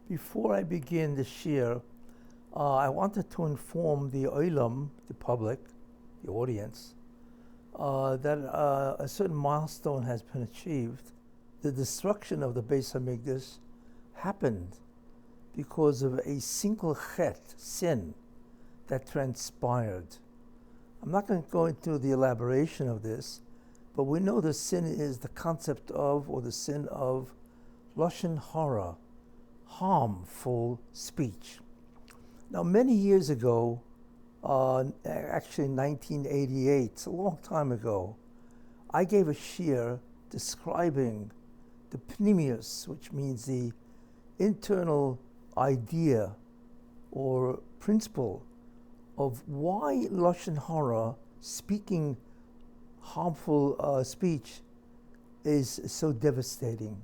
Before I begin the Shiur, I wanted to inform the Olam, the public, the audience, that a certain milestone has been achieved. The destruction of the Beis Hamikdash happened because of a single sin that transpired. I'm not going to go into the elaboration of this, but we know the sin is the concept of, or the sin of, Lashon Hara, harmful speech. Now, many years ago, actually 1988, it's a long time ago, I gave a shiur describing the pnimius, which means the internal idea or principle of why Lashon Hara, speaking harmful speech, is so devastating.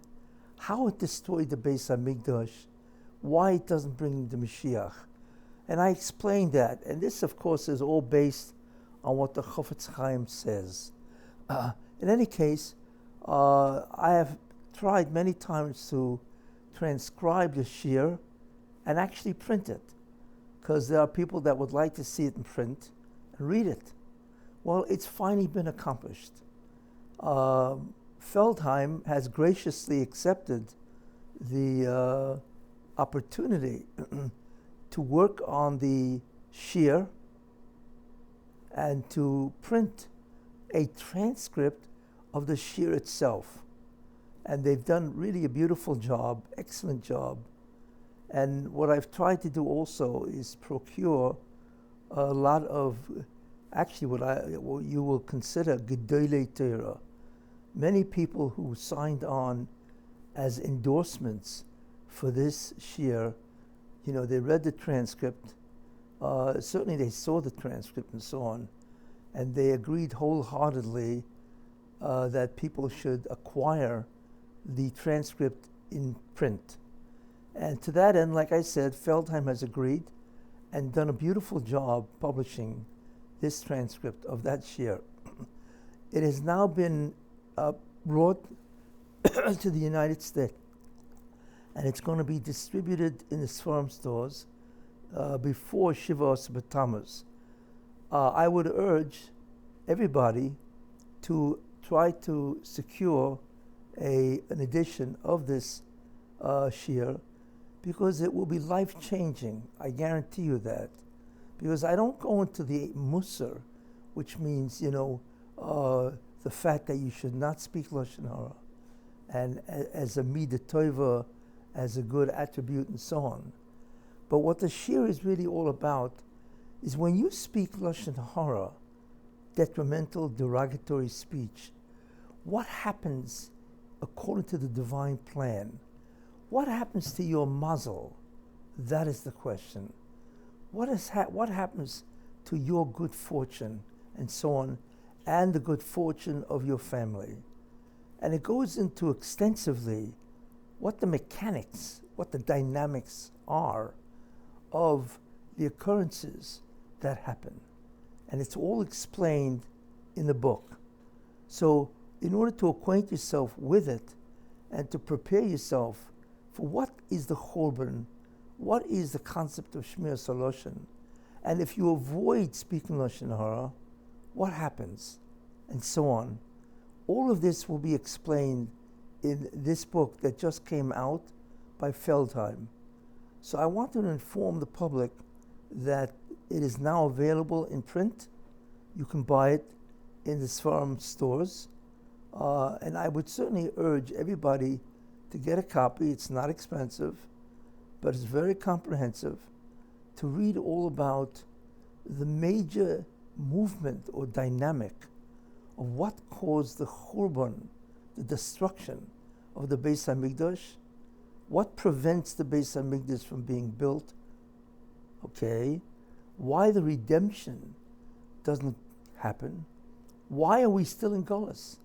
How it destroyed the Beis Hamikdash, why it doesn't bring the Mashiach. And I explained that, and this, of course, is all based on what the Chofetz Chaim says. In any case, I have tried many times to transcribe the shiur and actually print it, because there are people that would like to see it in print and read it. Well, it's finally been accomplished. Feldheim has graciously accepted the opportunity to work on the shiur and to print a transcript of the shiur itself. And they've done really a beautiful job, excellent job. And what I've tried to do also is procure a lot of, actually what you will consider Gedolei Torah. Many people who signed on as endorsements for this shiur, they read the transcript, certainly they saw the transcript and so on, and they agreed wholeheartedly that people should acquire the transcript in print. And to that end, like I said, Feldheim has agreed and done a beautiful job publishing this transcript of that shiur. It has now been brought to the United States, and it's going to be distributed in the Sforim stores before Shivos B'Tammuz. I would urge everybody to try to secure an edition of this shiur, because it will be life-changing. I guarantee you that. Because I don't go into the musar, which means, the fact that you should not speak Lashon Hara, and as a midah tova, as a good attribute, and so on. But what the shiur is really all about is when you speak Lashon Hara, detrimental, derogatory speech, what happens according to the divine plan? What happens to your mazel? That is the question. What happens to your good fortune, and so on, and the good fortune of your family? And it goes into extensively what the mechanics, what the dynamics are of the occurrences that happen. And it's all explained in the book. So in order to acquaint yourself with it and to prepare yourself for what is the Churban, what is the concept of Shmir Saloshin, and if you avoid speaking Lashon Hara, what happens, and so on. All of this will be explained in this book that just came out by Feldheim. So I wanted to inform the public that it is now available in print. You can buy it in the Sforim stores. And I would certainly urge everybody to get a copy. It's not expensive, but it's very comprehensive, to read all about the major movement or dynamic of what caused the Churban, the destruction of the Beis Hamikdash, what prevents the Beis Hamikdash from being built, okay, why the redemption doesn't happen, why are we still in Golus.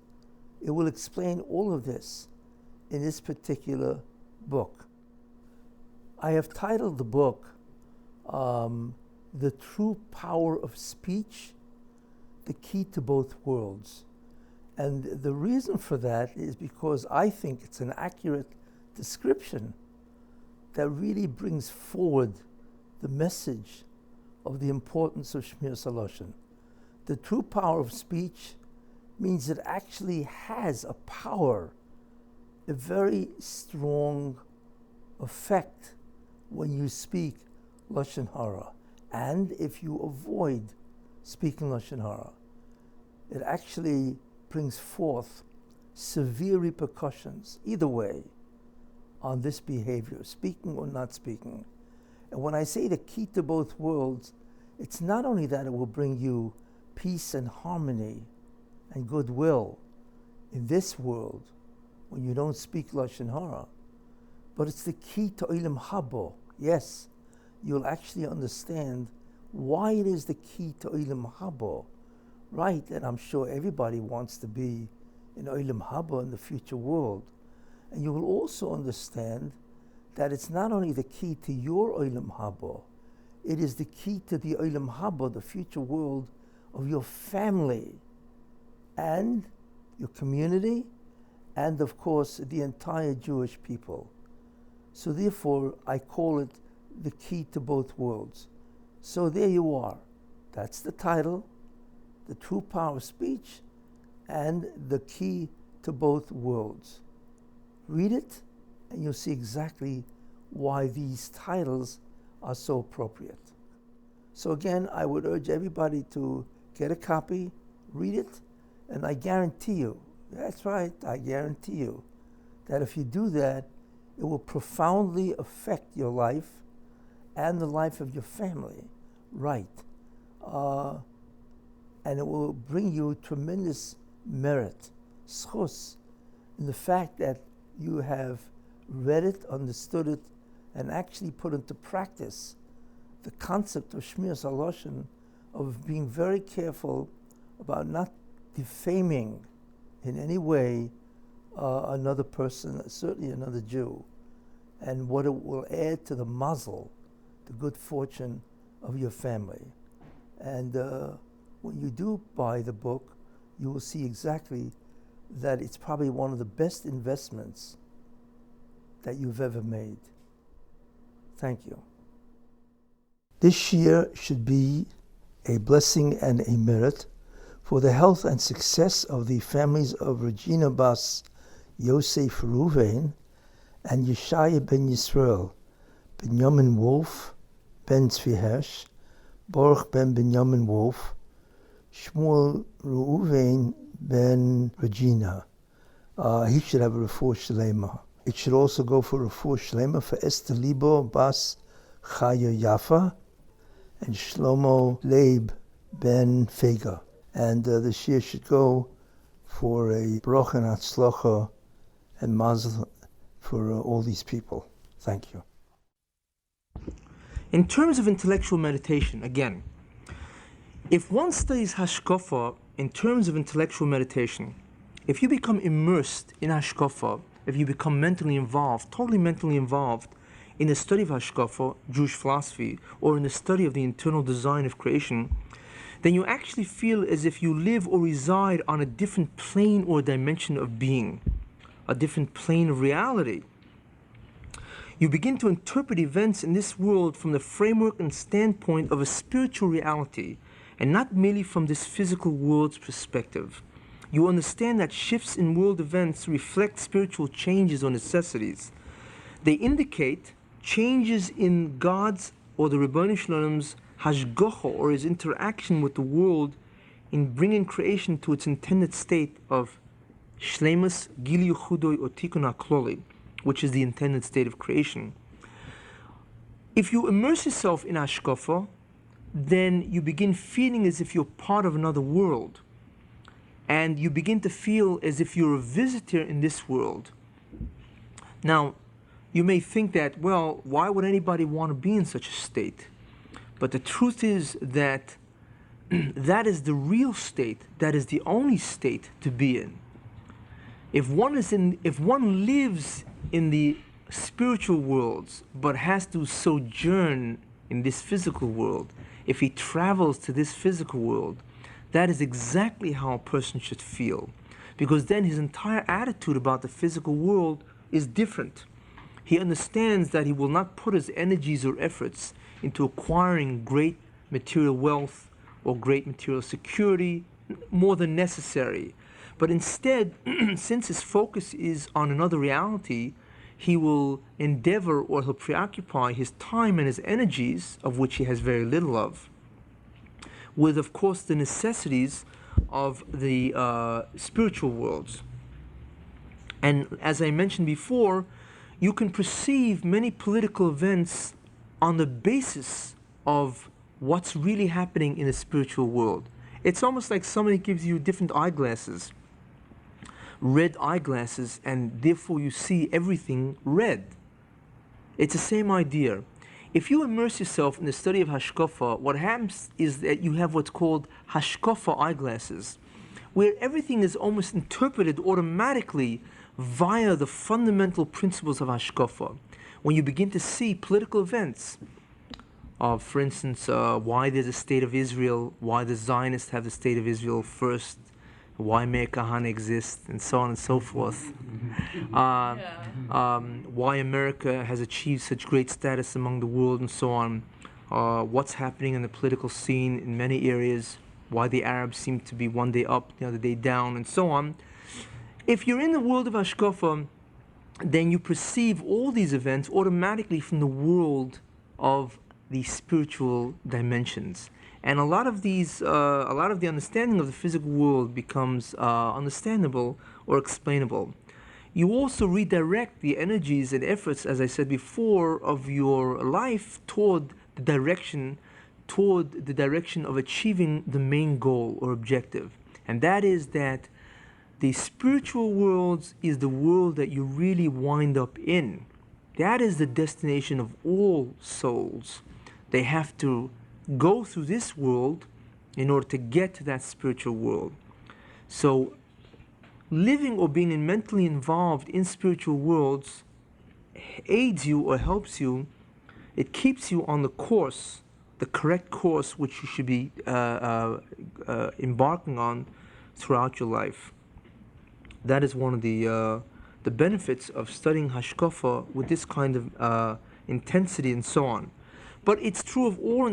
It will explain all of this in this particular book. I have titled the book, The True Power of Speech, the Key to Both Worlds. And the reason for that is because I think it's an accurate description that really brings forward the message of the importance of Shmir Saloshin. The true power of speech means it actually has a power, a very strong effect when you speak Lashon Hara. And if you avoid speaking Lashon Hara, it actually brings forth severe repercussions, either way, on this behavior, speaking or not speaking. And when I say the key to both worlds, it's not only that it will bring you peace and harmony and goodwill in this world when you don't speak Lashon Hara, but it's the key to Olam Haba. Yes, you'll actually understand why it is the key to Olam Haba. Right, and I'm sure everybody wants to be in Olam Haba in the future world. And you will also understand that it's not only the key to your Olam Haba, it is the key to the Olam Haba, the future world of your family and your community, and of course the entire Jewish people. So therefore I call it the key to both worlds. So there you are. That's the title, the true power of speech and the key to both worlds. Read it and you'll see exactly why these titles are so appropriate. So again, I would urge everybody to get a copy, read it, and I guarantee you, that's right, I guarantee you, that if you do that, it will profoundly affect your life and the life of your family, right? And it will bring you tremendous merit, zechus, in the fact that you have read it, understood it, and actually put into practice the concept of Shmir Saloshin, of being very careful about not defaming in any way another person, certainly another Jew, and what it will add to the mazel, the good fortune of your family. And when you do buy the book, you will see exactly that it's probably one of the best investments that you've ever made. Thank you. This year should be a blessing and a merit for the health and success of the families of Regina Bas Yosef Ruvain and Yeshaya ben Yisrael, Benjamin Wolf, Ben Tzvi, Baruch ben Benjamin Wolf, Shmuel Ruvain ben Regina. He should have a refuah shlema. It should also go for refuah shlema for Esther Libo Bas Chaya Yafa and Shlomo Leib ben Fega. And the shiur should go for a bracha and hatzlacha and mazel for all these people. Thank you. In terms of intellectual meditation, again, if one studies Hashkafa in terms of intellectual meditation, if you become immersed in Hashkafa, if you become mentally involved, totally mentally involved in the study of Hashkafa, Jewish philosophy, or in the study of the internal design of creation, then you actually feel as if you live or reside on a different plane or dimension of being, a different plane of reality. You begin to interpret events in this world from the framework and standpoint of a spiritual reality, and not merely from this physical world's perspective. You understand that shifts in world events reflect spiritual changes or necessities. They indicate changes in God's or the Ribono Shel Olam's Hashgacha, or his interaction with the world in bringing creation to its intended state of Shleimus Gili Yuchudoi or Tikkun HaKloli, which is the intended state of creation. If you immerse yourself in Hashkafa, then you begin feeling as if you're part of another world. And you begin to feel as if you're a visitor in this world. Now, you may think that, well, why would anybody want to be in such a state? But the truth is that that is the real state, that is the only state to be in. If one lives in the spiritual worlds, but has to sojourn in this physical world, if he travels to this physical world, that is exactly how a person should feel. Because then his entire attitude about the physical world is different. He understands that he will not put his energies or efforts into acquiring great material wealth or great material security more than necessary. But instead, since his focus is on another reality, he will endeavor, or he'll preoccupy his time and his energies, of which he has very little of, with, of course, the necessities of the spiritual worlds. And as I mentioned before, you can perceive many political events on the basis of what's really happening in the spiritual world. It's almost like somebody gives you different eyeglasses, red eyeglasses, and therefore you see everything red. It's the same idea. If you immerse yourself in the study of Hashkafa, what happens is that you have what's called Hashkafa eyeglasses, where everything is almost interpreted automatically via the fundamental principles of Hashkafa. When you begin to see political events, for instance, why there's a state of Israel, why the Zionists have the state of Israel first, why Meir Kahane exists, and so on and so forth. Why America has achieved such great status among the world, and so on. What's happening in the political scene in many areas, why the Arabs seem to be one day up, the other day down, and so on. If you're in the world of Hashkafa, then you perceive all these events automatically from the world of the spiritual dimensions. And a lot of the understanding of the physical world becomes understandable or explainable. You also redirect the energies and efforts, as I said before, of your life toward the direction of achieving the main goal or objective. And that is that the spiritual world is the world that you really wind up in. That is the destination of all souls. They have to go through this world in order to get to that spiritual world. So living or being mentally involved in spiritual worlds aids you or helps you. It keeps you on the course, the correct course which you should be embarking on throughout your life. That is one of the benefits of studying Hashkafa with this kind of intensity and so on. But it's true of all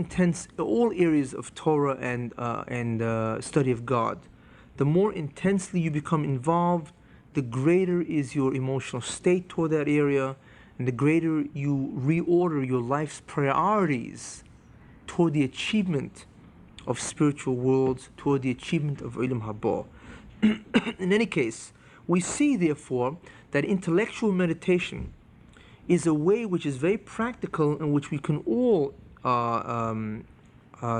areas of Torah and study of God. The more intensely you become involved, the greater is your emotional state toward that area, and the greater you reorder your life's priorities toward the achievement of spiritual worlds, toward the achievement of Olam Haba. In any case, we see, therefore, that intellectual meditation is a way which is very practical and which we can all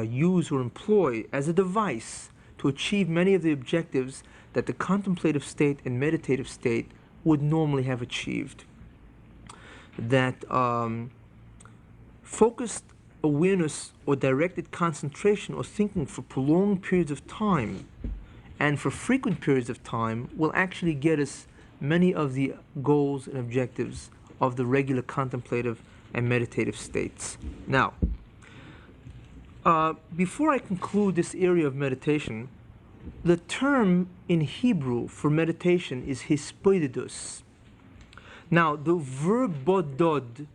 use or employ as a device to achieve many of the objectives that the contemplative state and meditative state would normally have achieved. That focused awareness or directed concentration or thinking for prolonged periods of time and for frequent periods of time will actually get us many of the goals and objectives of the regular contemplative and meditative states. Now, before I conclude this area of meditation, the term in Hebrew for meditation is hispoidus. Now, the verb bodod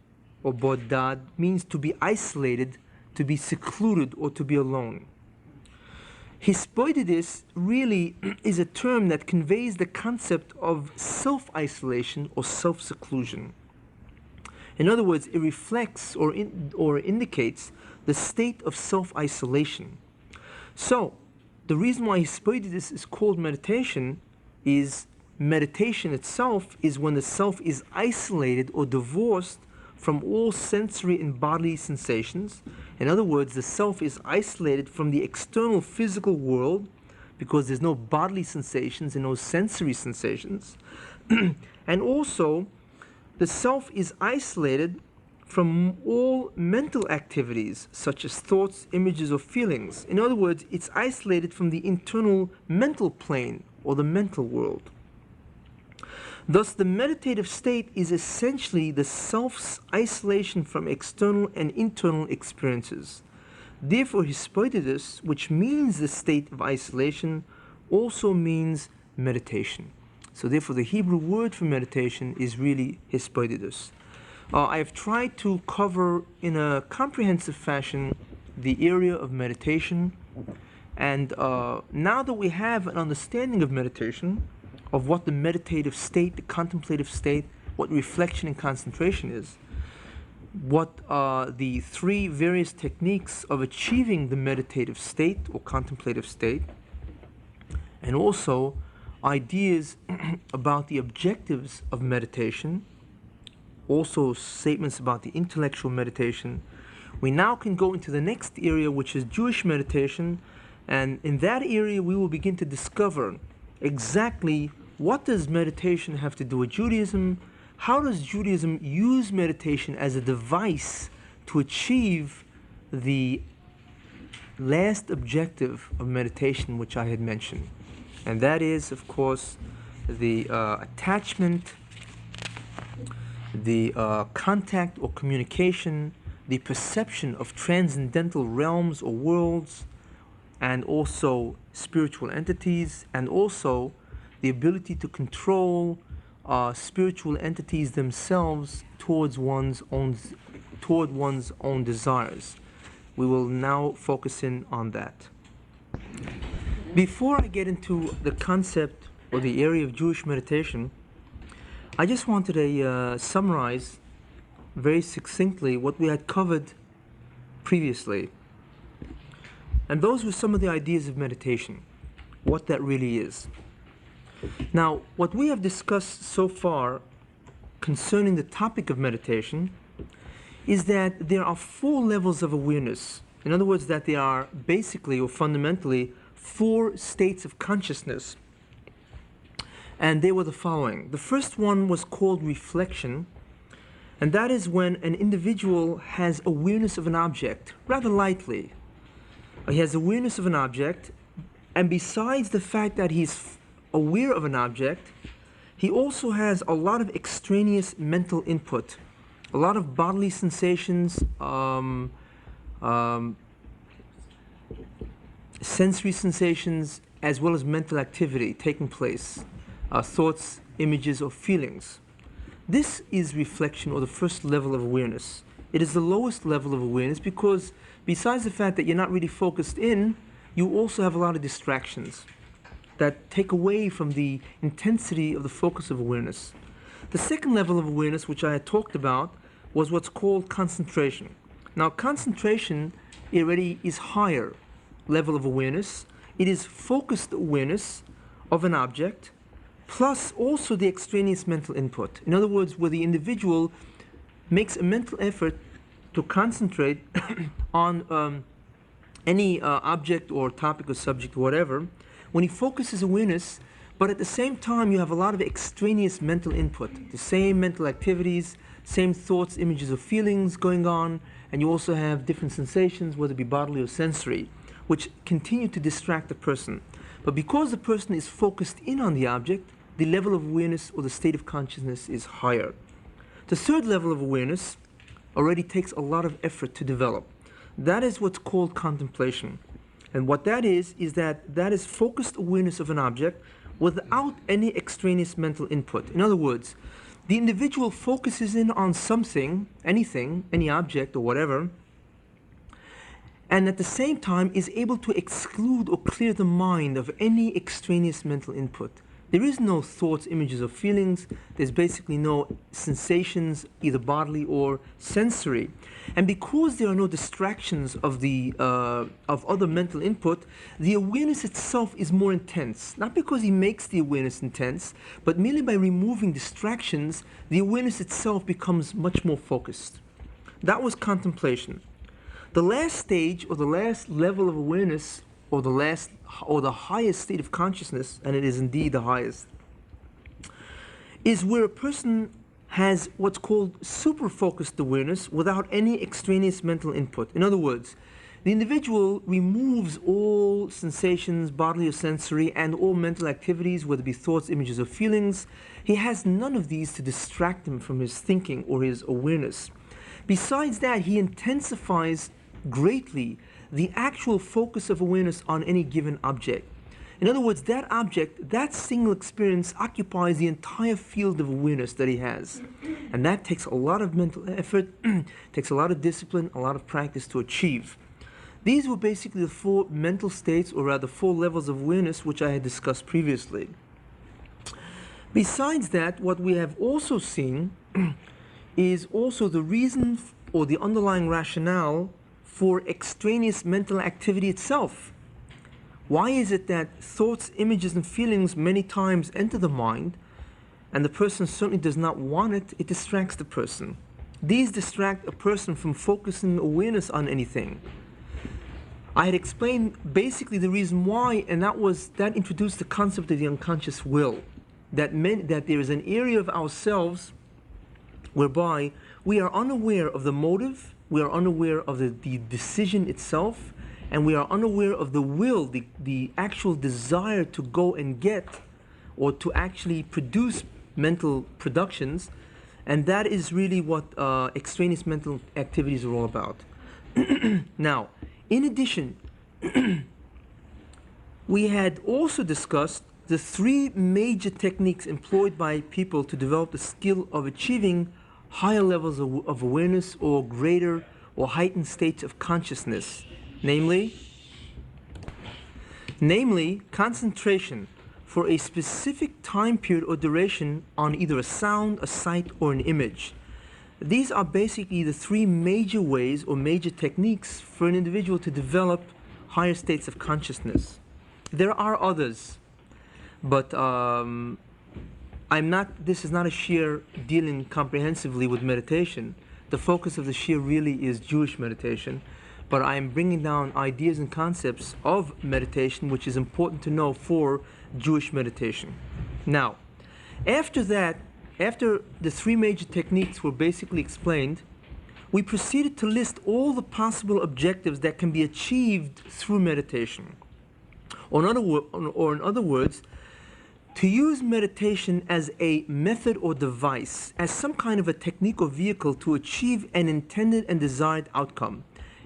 or bodad means to be isolated, to be secluded, or to be alone. Hispoidus really is a term that conveys the concept of self-isolation or self-seclusion. In other words, it reflects or indicates the state of self-isolation. So, the reason why hispoidus is called meditation is meditation itself is when the self is isolated or divorced from all sensory and bodily sensations. In other words, the self is isolated from the external physical world because there's no bodily sensations and no sensory sensations. And also, the self is isolated from all mental activities such as thoughts, images, or feelings. In other words, it's isolated from the internal mental plane or the mental world. Thus, the meditative state is essentially the self's isolation from external and internal experiences. Therefore, hispoidus, which means the state of isolation, also means meditation. So therefore, the Hebrew word for meditation is really hispoidus. I have tried to cover in a comprehensive fashion the area of meditation. And now that we have an understanding of meditation, of what the meditative state, the contemplative state, what reflection and concentration is, what are the three various techniques of achieving the meditative state or contemplative state, and also ideas about the objectives of meditation, also statements about the intellectual meditation, we now can go into the next area, which is Jewish meditation. And in that area, we will begin to discover exactly what does meditation have to do with Judaism, how does Judaism use meditation as a device to achieve the last objective of meditation, which I had mentioned. And that is, of course, the attachment, the contact or communication, the perception of transcendental realms or worlds, and also spiritual entities, and also the ability to control spiritual entities themselves toward one's own desires. We will now focus in on that. Before I get into the concept or the area of Jewish meditation, I just wanted to summarize very succinctly what we had covered previously. And those were some of the ideas of meditation, what that really is. Now, what we have discussed so far concerning the topic of meditation is that there are 4 levels of awareness. In other words, that there are basically or fundamentally 4 states of consciousness. And they were the following. The first one was called reflection, and that is when an individual has awareness of an object, rather lightly. He has awareness of an object, and besides the fact that he's aware of an object, he also has a lot of extraneous mental input, a lot of bodily sensations, sensory sensations, as well as mental activity taking place, thoughts, images, or feelings. This is reflection, or the first level of awareness. It is the lowest level of awareness because besides the fact that you're not really focused in, you also have a lot of distractions that take away from the intensity of the focus of awareness. The second level of awareness, which I had talked about, was what's called concentration. Now, concentration already is higher level of awareness. It is focused awareness of an object, plus also the extraneous mental input. In other words, where the individual makes a mental effort to concentrate on any object or topic or subject or whatever, when he focuses awareness, but at the same time you have a lot of extraneous mental input, the same mental activities, same thoughts, images, or feelings going on, and you also have different sensations, whether it be bodily or sensory, which continue to distract the person. But because the person is focused in on the object, the level of awareness or the state of consciousness is higher. The third level of awareness already takes a lot of effort to develop. That is what's called contemplation. And what that is that is focused awareness of an object without any extraneous mental input. In other words, the individual focuses in on something, anything, any object or whatever, and at the same time is able to exclude or clear the mind of any extraneous mental input. There is no thoughts, images, or feelings. There's basically no sensations, either bodily or sensory. And because there are no distractions of other mental input, the awareness itself is more intense. Not because he makes the awareness intense, but merely by removing distractions, the awareness itself becomes much more focused. That was contemplation. The last stage, or the last level of awareness, or the highest state of consciousness, and it is indeed the highest, is where a person has what's called super-focused awareness without any extraneous mental input. In other words, the individual removes all sensations, bodily or sensory, and all mental activities, whether it be thoughts, images, or feelings. He has none of these to distract him from his thinking or his awareness. Besides that, he intensifies greatly the actual focus of awareness on any given object. In other words, that object, that single experience occupies the entire field of awareness that he has. And that takes a lot of mental effort, takes a lot of discipline, a lot of practice to achieve. These were basically the 4 mental states, or rather 4 levels of awareness, which I had discussed previously. Besides that, what we have also seen is also the reason or the underlying rationale for extraneous mental activity itself. Why is it that thoughts, images, and feelings many times enter the mind, and the person certainly does not want it? It distracts the person. These distract a person from focusing awareness on anything. I had explained basically the reason why, and that introduced the concept of the unconscious will. That meant that there is an area of ourselves whereby we are unaware of the motive, we are unaware of the decision itself, and we are unaware of the will, the actual desire to go and get or to actually produce mental productions. And that is really what extraneous mental activities are all about. Now, in addition, we had also discussed the 3 major techniques employed by people to develop the skill of achieving higher levels of awareness or greater or heightened states of consciousness. Namely, concentration for a specific time period or duration on either a sound, a sight, or an image. These are basically the 3 major ways or major techniques for an individual to develop higher states of consciousness. There are others, but this is not a shiur dealing comprehensively with meditation. The focus of the shiur really is Jewish meditation, but I am bringing down ideas and concepts of meditation which is important to know for Jewish meditation. Now, after the 3 major techniques were basically explained, we proceeded to list all the possible objectives that can be achieved through meditation. Or in other words, to use meditation as a method or device, as some kind of a technique or vehicle to achieve an intended and desired outcome.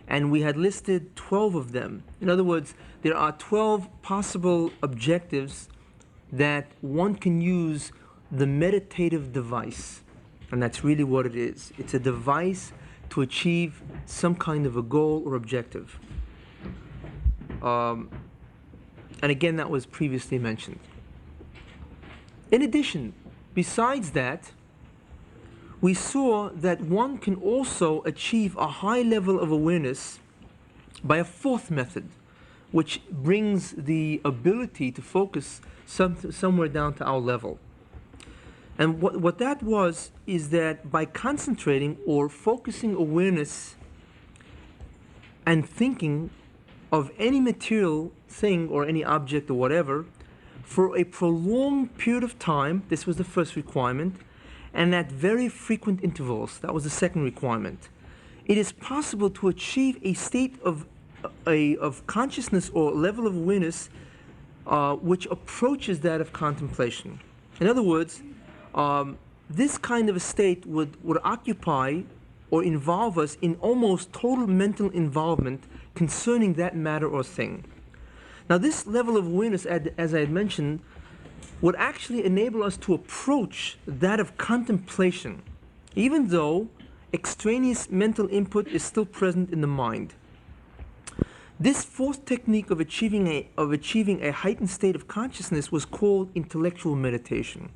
And we had listed 12 of them. In other words, there are 12 possible objectives that one can use the meditative device. And that's really what it is. It's a device to achieve some kind of a goal or objective. And again, that was previously mentioned. In addition, besides that, we saw that one can also achieve a high level of awareness by a 4th method, which brings the ability to focus somewhere down to our level. And what that is that by concentrating or focusing awareness and thinking of any material thing or any object or whatever for a prolonged period of time, this was the first requirement, and at very frequent intervals, that was the second requirement. It is possible to achieve a state of consciousness or level of awareness which approaches that of contemplation. In other words, this kind of a state would occupy or involve us in almost total mental involvement concerning that matter or thing. Now, this level of awareness, as I had mentioned, would actually enable us to approach that of contemplation, even though extraneous mental input is still present in the mind. This 4th technique of achieving a heightened state of consciousness was called intellectual meditation.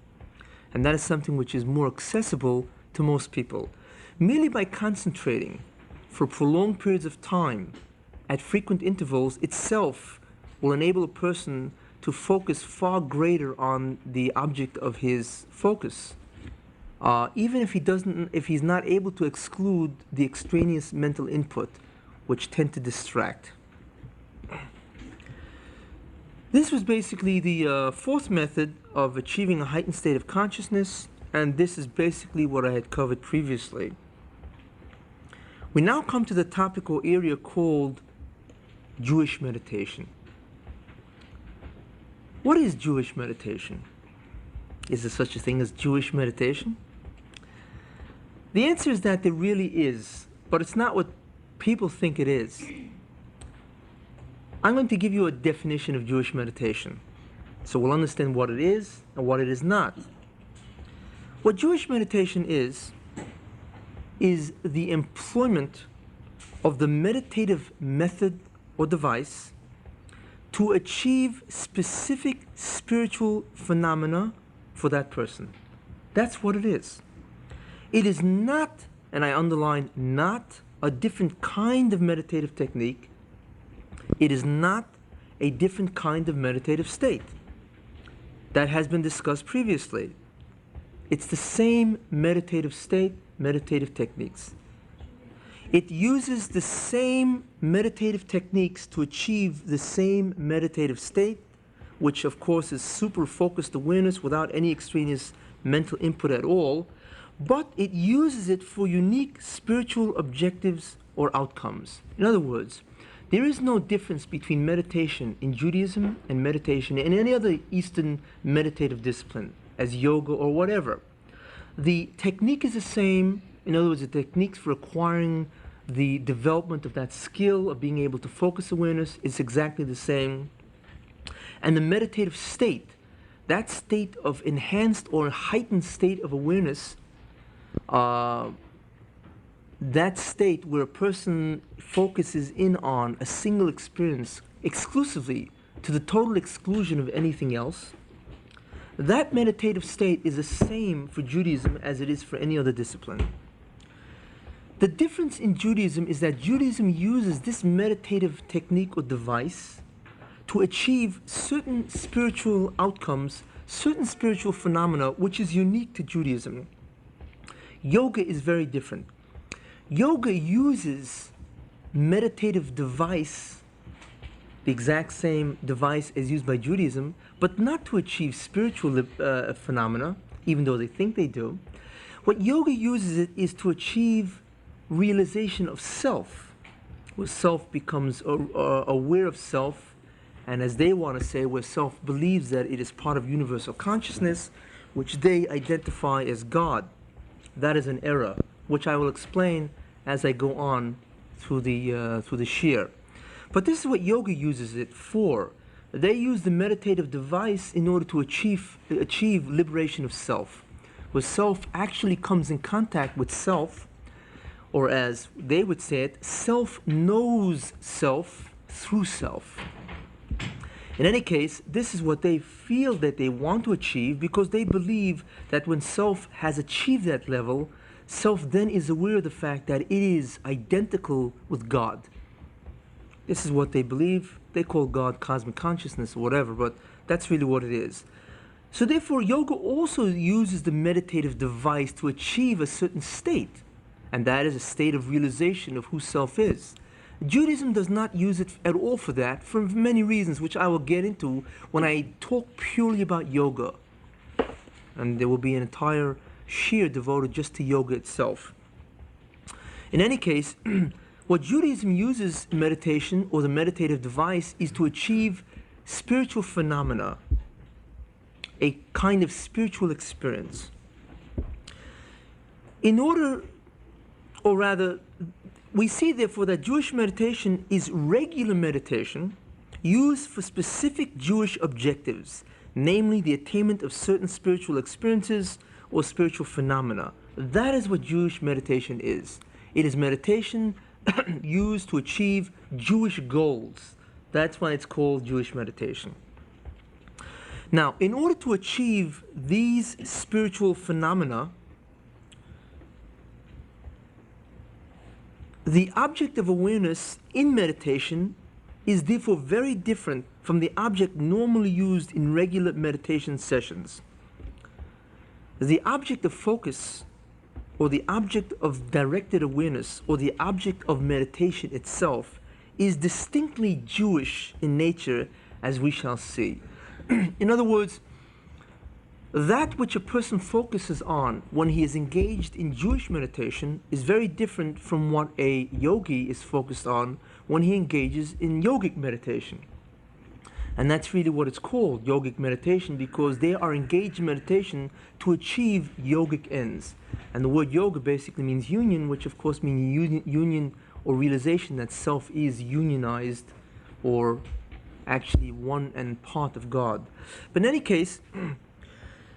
And that is something which is more accessible to most people. Merely by concentrating for prolonged periods of time at frequent intervals itself will enable a person to focus far greater on the object of his focus, even if he's not able to exclude the extraneous mental input, which tend to distract. This was basically the 4th method of achieving a heightened state of consciousness, and this is basically what I had covered previously. We now come to the topic or area called Jewish meditation. What is Jewish meditation? Is there such a thing as Jewish meditation? The answer is that there really is, but it's not what people think it is. I'm going to give you a definition of Jewish meditation. So we'll understand what it is and what it is not. What Jewish meditation is the employment of the meditative method or device to achieve specific spiritual phenomena for that person. That's what it is. It is not, and I underline not, a different kind of meditative technique. It is not a different kind of meditative state. That has been discussed previously. It's the same meditative state, meditative techniques. It uses the same meditative techniques to achieve the same meditative state, which of course is super focused awareness without any extraneous mental input at all, but it uses it for unique spiritual objectives or outcomes. In other words, there is no difference between meditation in Judaism and meditation in any other Eastern meditative discipline, as yoga or whatever. The technique is the same. In other words, the techniques for acquiring the development of that skill of being able to focus awareness is exactly the same. And the meditative state, that state of enhanced or heightened state of awareness, that state where a person focuses in on a single experience exclusively to the total exclusion of anything else, that meditative state is the same for Judaism as it is for any other discipline. The difference in Judaism is that Judaism uses this meditative technique or device to achieve certain spiritual outcomes, certain spiritual phenomena, which is unique to Judaism. Yoga is very different. Yoga uses meditative device, the exact same device as used by Judaism, but not to achieve spiritual phenomena, even though they think they do. What yoga uses it is to achieve realization of self, where self becomes aware of self, and as they want to say, where self believes that it is part of universal consciousness, which they identify as God. That is an error, which I will explain as I go on through the Shiur. But this is what yoga uses it for. They use the meditative device in order to achieve liberation of self, where self actually comes in contact with self, or as they would say it, self knows self through self. In any case, this is what they feel that they want to achieve, because they believe that when self has achieved that level, self then is aware of the fact that it is identical with God. This is what they believe. They call God cosmic consciousness or whatever, but that's really what it is. So therefore, yoga also uses the meditative device to achieve a certain state, and that is a state of realization of who self is. Judaism does not use it at all for that, for many reasons, which I will get into when I talk purely about yoga. And there will be an entire shiur devoted just to yoga itself. In any case, what Judaism uses meditation, or the meditative device, is to achieve spiritual phenomena, a kind of spiritual experience. In order, or rather, we see therefore that Jewish meditation is regular meditation used for specific Jewish objectives, namely the attainment of certain spiritual experiences or spiritual phenomena. That is what Jewish meditation is. It is meditation used to achieve Jewish goals. That's why it's called Jewish meditation. Now, in order to achieve these spiritual phenomena, the object of awareness in meditation is therefore very different from the object normally used in regular meditation sessions. The object of focus, or the object of directed awareness, or the object of meditation itself, is distinctly Jewish in nature, as we shall see. In other words, that which a person focuses on when he is engaged in Jewish meditation is very different from what a yogi is focused on when he engages in yogic meditation. And that's really what it's called, yogic meditation, because they are engaged in meditation to achieve yogic ends. And the word yoga basically means union, which of course means union or realization that self is unionized, or actually one and part of God. But in any case,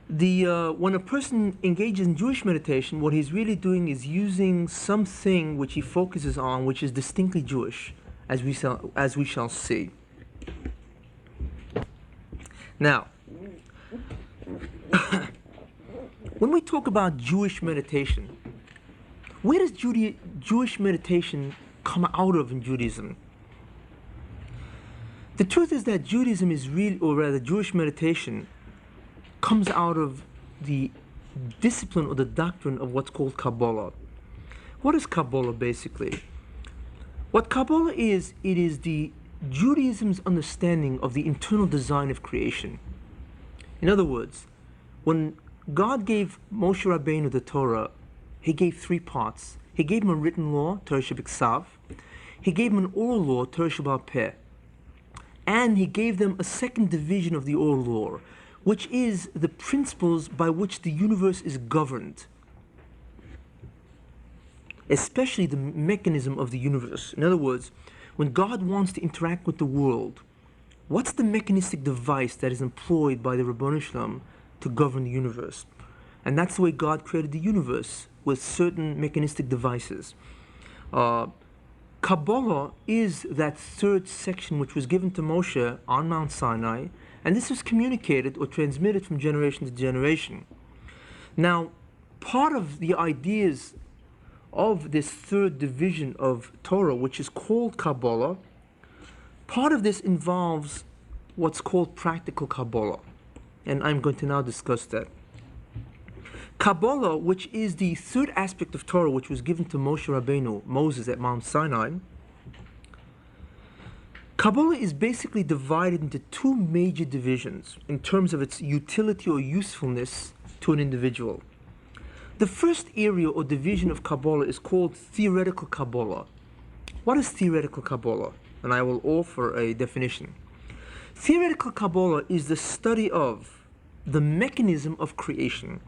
when a person engages in Jewish meditation, what he's really doing is using something which he focuses on, which is distinctly Jewish, as we shall see. Now, when we talk about Jewish meditation, where does Jewish meditation come out of in Judaism? The truth is that Judaism is really, or rather Jewish meditation, comes out of the discipline or the doctrine of what's called Kabbalah. What is Kabbalah basically? What Kabbalah is, it is the Judaism's understanding of the internal design of creation. In other words, when God gave Moshe Rabbeinu the Torah, he gave three parts. He gave him a written law, Torah Shebiksav. He gave him an oral law, Torah Sheba'al Peh. And he gave them a second division of the oral law, which is the principles by which the universe is governed, especially the mechanism of the universe. In other words, when God wants to interact with the world, what's the mechanistic device that is employed by the Ribono Shel Olam to govern the universe? And that's the way God created the universe, with certain mechanistic devices. Kabbalah is that third section which was given to Moshe on Mount Sinai, and this was communicated or transmitted from generation to generation. Now, part of the ideas of this third division of Torah, which is called Kabbalah, part of this involves what's called practical Kabbalah, and I'm going to now discuss that. Kabbalah, which is the third aspect of Torah, which was given to Moshe Rabbeinu, Moses at Mount Sinai, Kabbalah is basically divided into two major divisions in terms of its utility or usefulness to an individual. The first area or division of Kabbalah is called theoretical Kabbalah. What is theoretical Kabbalah? And I will offer a definition. Theoretical Kabbalah is the study of the mechanism of creation,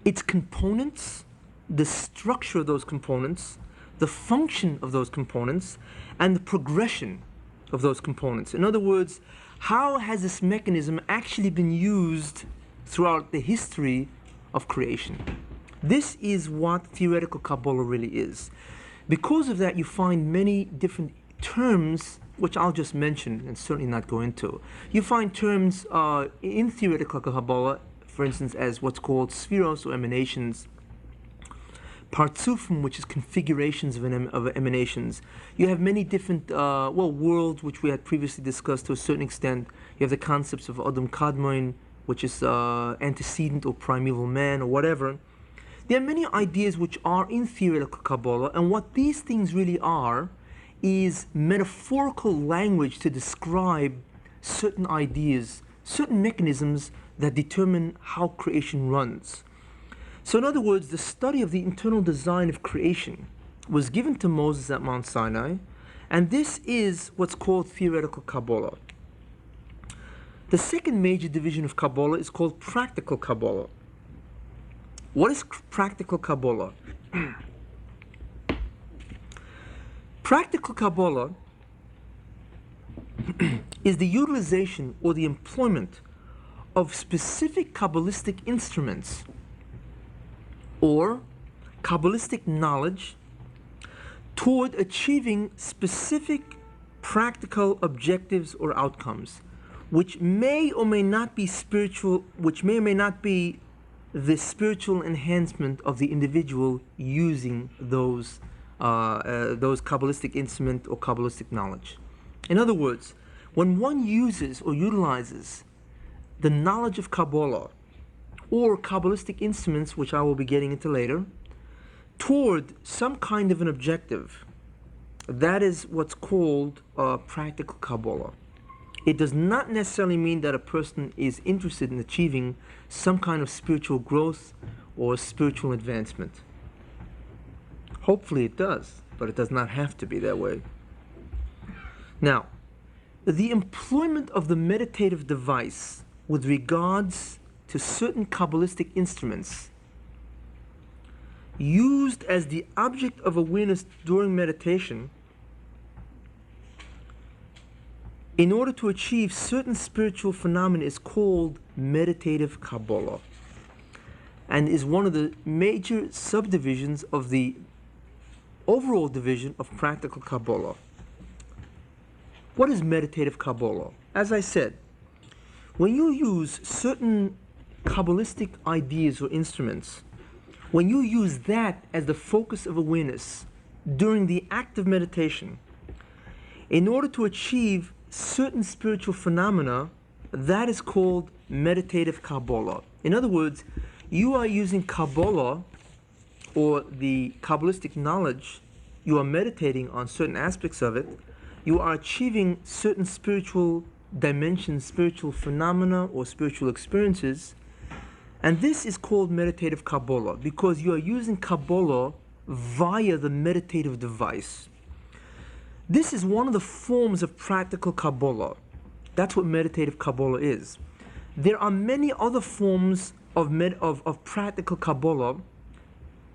its components, the structure of those components, the function of those components, and the progression of those components. In other words, how has this mechanism actually been used throughout the history of creation? This is what theoretical Kabbalah really is. Because of that, you find many different terms, which I'll just mention and certainly not go into. You find terms in theoretical Kabbalah, for instance, as what's called spheros or emanations, partsufim, which is configurations of emanations. You have many different worlds, which we had previously discussed to a certain extent. You have the concepts of Adam Kadmon, which is antecedent or primeval man or whatever. There are many ideas which are in theoretical Kabbalah, and what these things really are is metaphorical language to describe certain ideas, certain mechanisms that determine how creation runs. So in other words, the study of the internal design of creation was given to Moses at Mount Sinai, and this is what's called theoretical Kabbalah. The second major division of Kabbalah is called practical Kabbalah. What is practical Kabbalah? Practical Kabbalah is the utilization or the employment of specific Kabbalistic instruments or Kabbalistic knowledge toward achieving specific practical objectives or outcomes, which may or may not be spiritual, which may or may not be the spiritual enhancement of the individual using those Kabbalistic instrument or Kabbalistic knowledge. In other words, when one uses or utilizes the knowledge of Kabbalah or Kabbalistic instruments, which I will be getting into later, toward some kind of an objective, that is what's called practical Kabbalah. It does not necessarily mean that a person is interested in achieving some kind of spiritual growth or spiritual advancement. Hopefully it does, but it does not have to be that way. Now, the employment of the meditative device with regards to certain Kabbalistic instruments used as the object of awareness during meditation in order to achieve certain spiritual phenomena is called meditative Kabbalah, and is one of the major subdivisions of the overall division of practical Kabbalah. What is meditative Kabbalah? As I said, when you use certain Kabbalistic ideas or instruments, when you use that as the focus of awareness during the act of meditation, in order to achieve certain spiritual phenomena, that is called meditative Kabbalah. In other words, you are using Kabbalah, or the Kabbalistic knowledge, you are meditating on certain aspects of it, you are achieving certain spiritual dimensions, spiritual phenomena, or spiritual experiences, and this is called meditative Kabbalah because you are using Kabbalah via the meditative device. This is one of the forms of practical Kabbalah. That's what meditative Kabbalah is. There are many other forms of practical Kabbalah.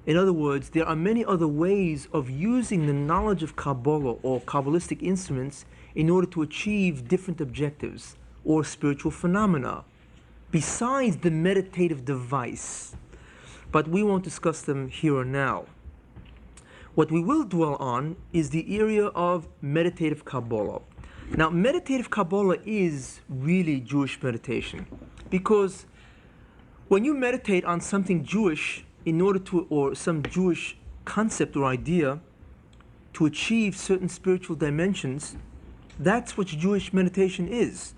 In other words, there are many other ways of using the knowledge of Kabbalah or Kabbalistic instruments in order to achieve different objectives or spiritual phenomena, besides the meditative device. But we won't discuss them here or now. What we will dwell on is the area of meditative Kabbalah. Now, meditative Kabbalah is really Jewish meditation, because when you meditate on something Jewish in order to, or some Jewish concept or idea to achieve certain spiritual dimensions, that's what Jewish meditation is.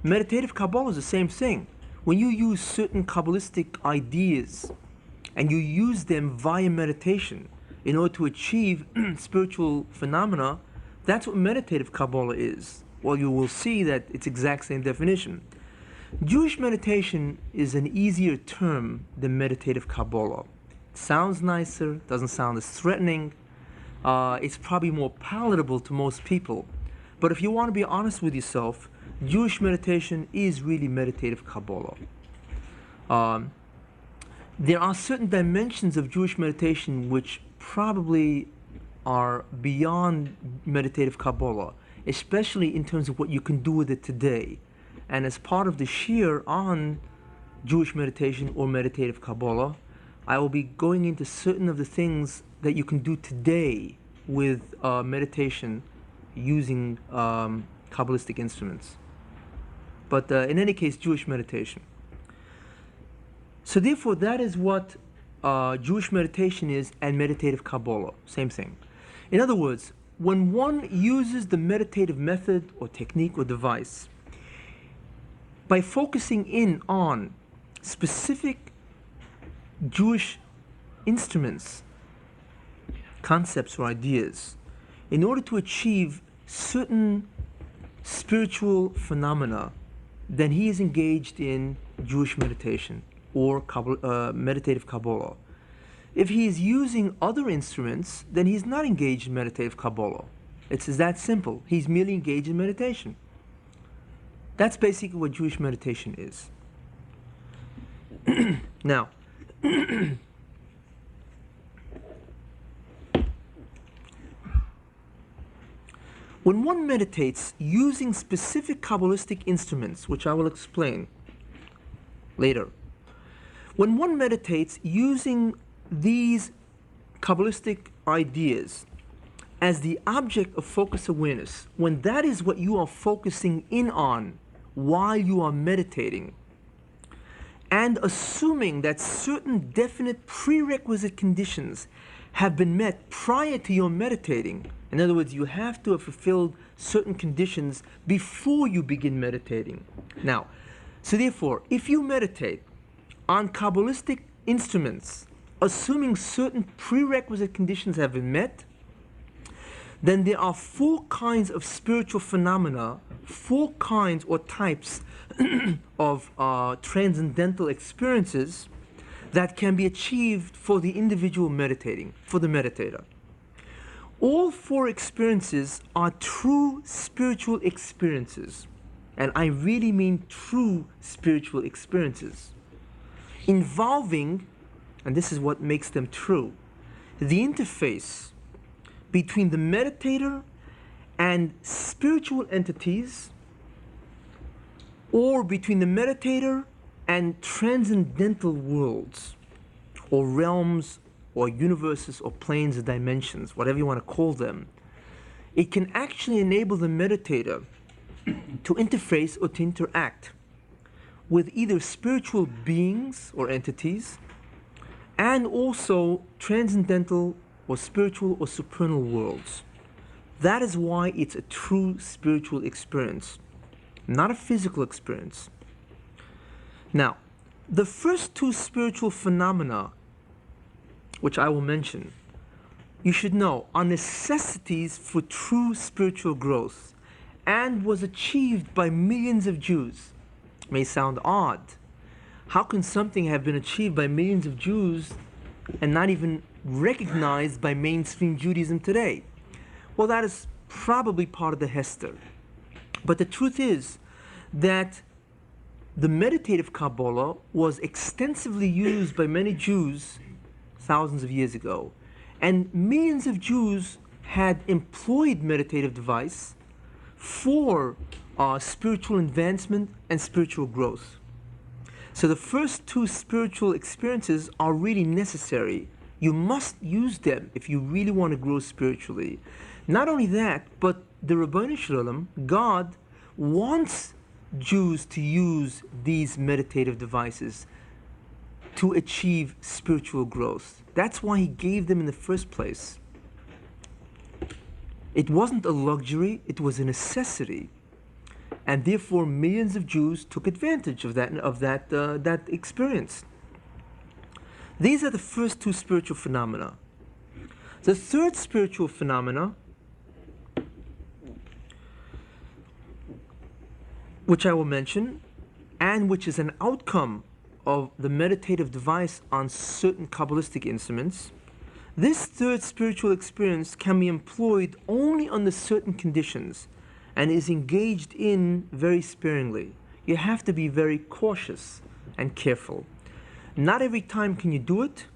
Meditative Kabbalah is the same thing. When you use certain Kabbalistic ideas and you use them via meditation in order to achieve spiritual phenomena, that's what meditative Kabbalah is. Well, you will see that it's exact same definition. Jewish meditation is an easier term than meditative Kabbalah. It sounds nicer, doesn't sound as threatening. It's probably more palatable to most people. But if you want to be honest with yourself, Jewish meditation is really meditative Kabbalah. There are certain dimensions of Jewish meditation which probably are beyond meditative Kabbalah, especially in terms of what you can do with it today. And as part of the Shiur on Jewish meditation or meditative Kabbalah, I will be going into certain of the things that you can do today with meditation using Kabbalistic instruments. But in any case, Jewish meditation. So therefore, that is what Jewish meditation is, and meditative Kabbalah, same thing. In other words, when one uses the meditative method or technique or device, by focusing in on specific Jewish instruments, concepts, or ideas, in order to achieve certain spiritual phenomena, then he is engaged in Jewish meditation or meditative Kabbalah. If he is using other instruments, then he's not engaged in meditative Kabbalah. It's that simple. He's merely engaged in meditation. That's basically what Jewish meditation is. Now, when one meditates using specific Kabbalistic instruments, which I will explain later, when one meditates using these Kabbalistic ideas as the object of focus awareness, when that is what you are focusing in on while you are meditating, and assuming that certain definite prerequisite conditions have been met prior to your meditating, in other words, you have to have fulfilled certain conditions before you begin meditating. Now, so therefore, if you meditate on Kabbalistic instruments, assuming certain prerequisite conditions have been met, then there are four kinds of spiritual phenomena, four kinds or types of transcendental experiences that can be achieved for the individual meditating, for the meditator. All four experiences are true spiritual experiences, and I really mean true spiritual experiences, involving, and this is what makes them true, the interface between the meditator and spiritual entities or between the meditator and transcendental worlds, or realms, or universes, or planes, or dimensions, whatever you want to call them. It can actually enable the meditator to interface or to interact with either spiritual beings or entities, and also transcendental or spiritual or supernal worlds. That is why it's a true spiritual experience, not a physical experience. Now, the first two spiritual phenomena, which I will mention, you should know, are necessities for true spiritual growth and was achieved by millions of Jews. It may sound odd. How can something have been achieved by millions of Jews and not even recognized by mainstream Judaism today? Well, that is probably part of the Hester. But the truth is that the meditative Kabbalah was extensively used by many Jews thousands of years ago. And millions of Jews had employed meditative device for spiritual advancement and spiritual growth. So the first two spiritual experiences are really necessary. You must use them if you really want to grow spiritually. Not only that, but the Ribono Shel Olam, God, wants Jews to use these meditative devices to achieve spiritual growth. That's why He gave them in the first place. It wasn't a luxury, it was a necessity. And therefore millions of Jews took advantage of that experience. These are the first two spiritual phenomena. The third spiritual phenomena, which I will mention, and which is an outcome of the meditative device on certain Kabbalistic instruments, this third spiritual experience can be employed only under certain conditions and is engaged in very sparingly. You have to be very cautious and careful. Not every time can you do it,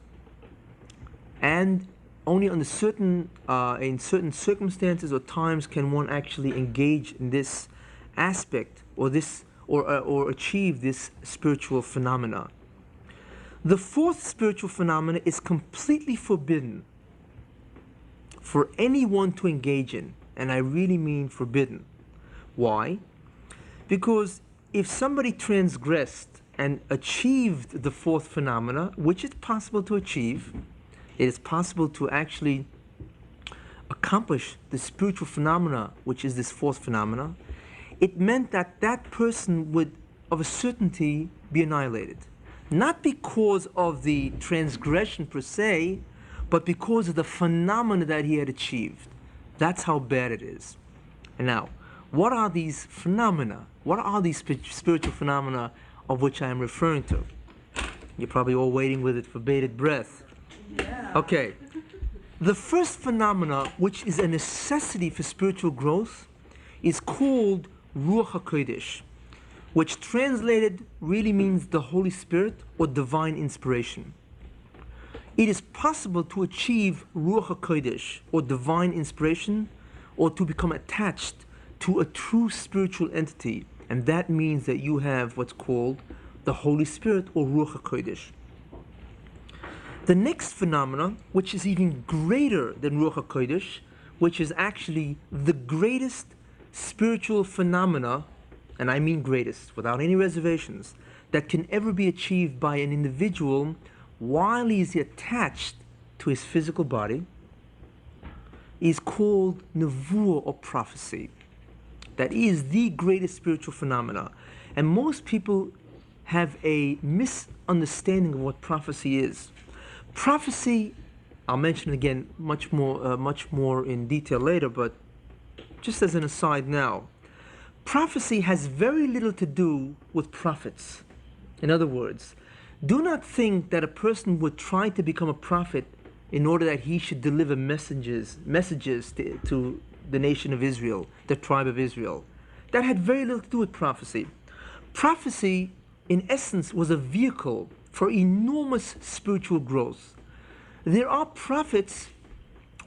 and only under in certain circumstances or times can one actually engage in this aspect or achieve this spiritual phenomena. The fourth spiritual phenomena is completely forbidden for anyone to engage in, and I really mean forbidden. Why? Because if somebody transgressed and achieved the fourth phenomena, which is possible to achieve, it is possible to actually accomplish the spiritual phenomena, which is this fourth phenomena, it meant that that person would, of a certainty, be annihilated. Not because of the transgression per se, but because of the phenomena that he had achieved. That's how bad it is. And now, what are these phenomena? What are these spiritual phenomena of which I am referring to? You're probably all waiting with bated breath. Yeah. Okay. The first phenomena, which is a necessity for spiritual growth, is called Ruach HaKodesh, which translated really means the Holy Spirit or divine inspiration. It is possible to achieve Ruach HaKodesh or divine inspiration, or to become attached to a true spiritual entity, and that means that you have what's called the Holy Spirit or Ruach HaKodesh. The next phenomena, which is even greater than Ruach HaKodesh, which is actually the greatest spiritual phenomena, and I mean greatest, without any reservations, that can ever be achieved by an individual while he is attached to his physical body, is called Nevuah or prophecy. That is the greatest spiritual phenomena. And most people have a misunderstanding of what prophecy is. Prophecy, I'll mention again much more in detail later, but just as an aside now, prophecy has very little to do with prophets. In other words, do not think that a person would try to become a prophet in order that he should deliver messages to the nation of Israel, the tribe of Israel. That had very little to do with prophecy. Prophecy, in essence, was a vehicle for enormous spiritual growth. There are prophets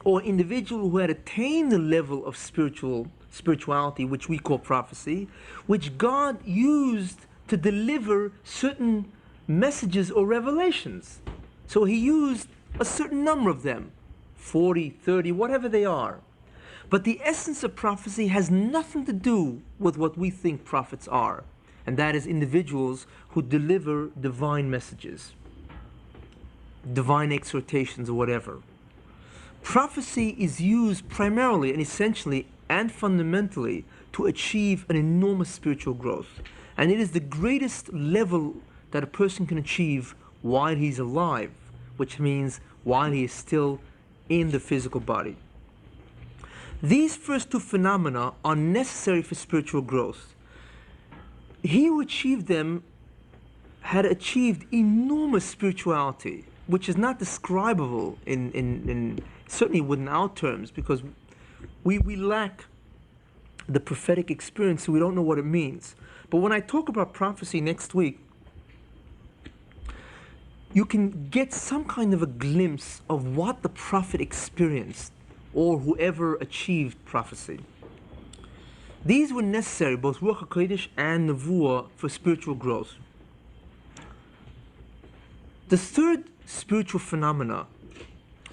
or individuals who had attained the level of spiritual spirituality, which we call prophecy, which God used to deliver certain messages or revelations. So he used a certain number of them, 40, 30, whatever they are. But the essence of prophecy has nothing to do with what we think prophets are, and that is individuals who deliver divine messages, divine exhortations, or whatever. Prophecy is used primarily and essentially and fundamentally to achieve an enormous spiritual growth. And it is the greatest level that a person can achieve while he's alive, which means while he is still in the physical body. These first two phenomena are necessary for spiritual growth. He who achieved them had achieved enormous spirituality, which is not describable in certainly within our terms, because we lack the prophetic experience, so we don't know what it means. But when I talk about prophecy next week, you can get some kind of a glimpse of what the prophet experienced, or whoever achieved prophecy. These were necessary, both Ruach HaKodesh and Nevuah, for spiritual growth. The third spiritual phenomena,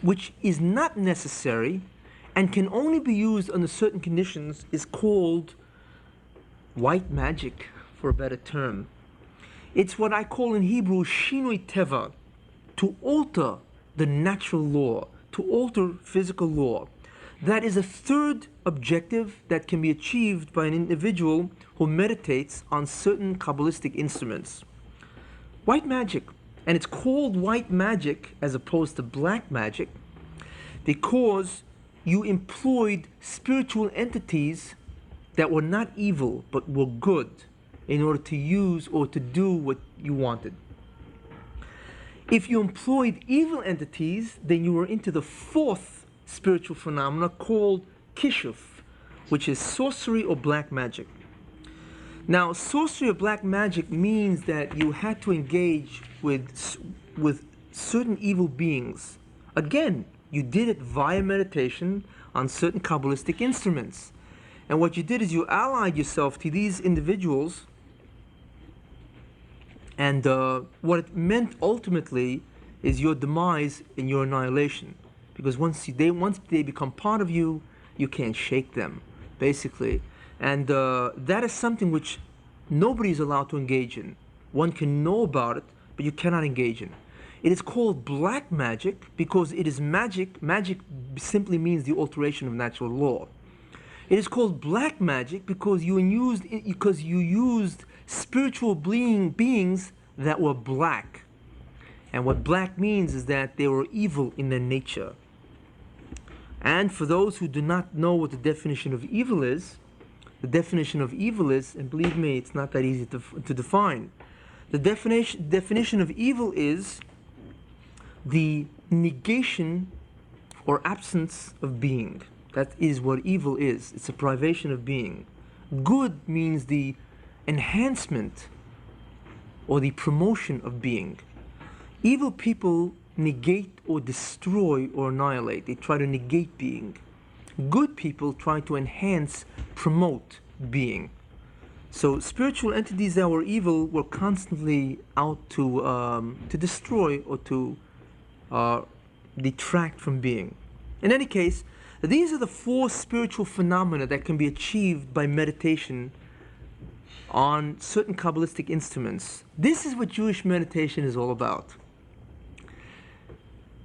which is not necessary and can only be used under certain conditions, is called white magic, for a better term. It's what I call in Hebrew shinui teva, to alter the natural law, to alter physical law. That is a third objective that can be achieved by an individual who meditates on certain Kabbalistic instruments. White magic, and it's called white magic as opposed to black magic, because you employed spiritual entities that were not evil but were good in order to use or to do what you wanted. If you employed evil entities, then you were into the fourth spiritual phenomena called kishuf, which is sorcery or black magic. Now, sorcery or black magic means that you had to engage with certain evil beings. Again, you did it via meditation on certain Kabbalistic instruments. And what you did is you allied yourself to these individuals, and what it meant ultimately is your demise and your annihilation. Because once they become part of you, you can't shake them, basically. And that is something which nobody is allowed to engage in. One can know about it, but you cannot engage in. It is called black magic because it is magic. Magic simply means the alteration of natural law. It is called black magic because you used spiritual beings that were black. And what black means is that they were evil in their nature. And for those who do not know what the definition of evil is, and believe me, it's not that easy to define. The definition of evil is the negation or absence of being. That is what evil is. It's a privation of being. Good means the enhancement or the promotion of being. Evil people negate or destroy or annihilate. They try to negate being. Good people try to enhance, promote being. So spiritual entities that were evil were constantly out to destroy or to detract from being. In any case, these are the four spiritual phenomena that can be achieved by meditation on certain Kabbalistic instruments. This is what Jewish meditation is all about.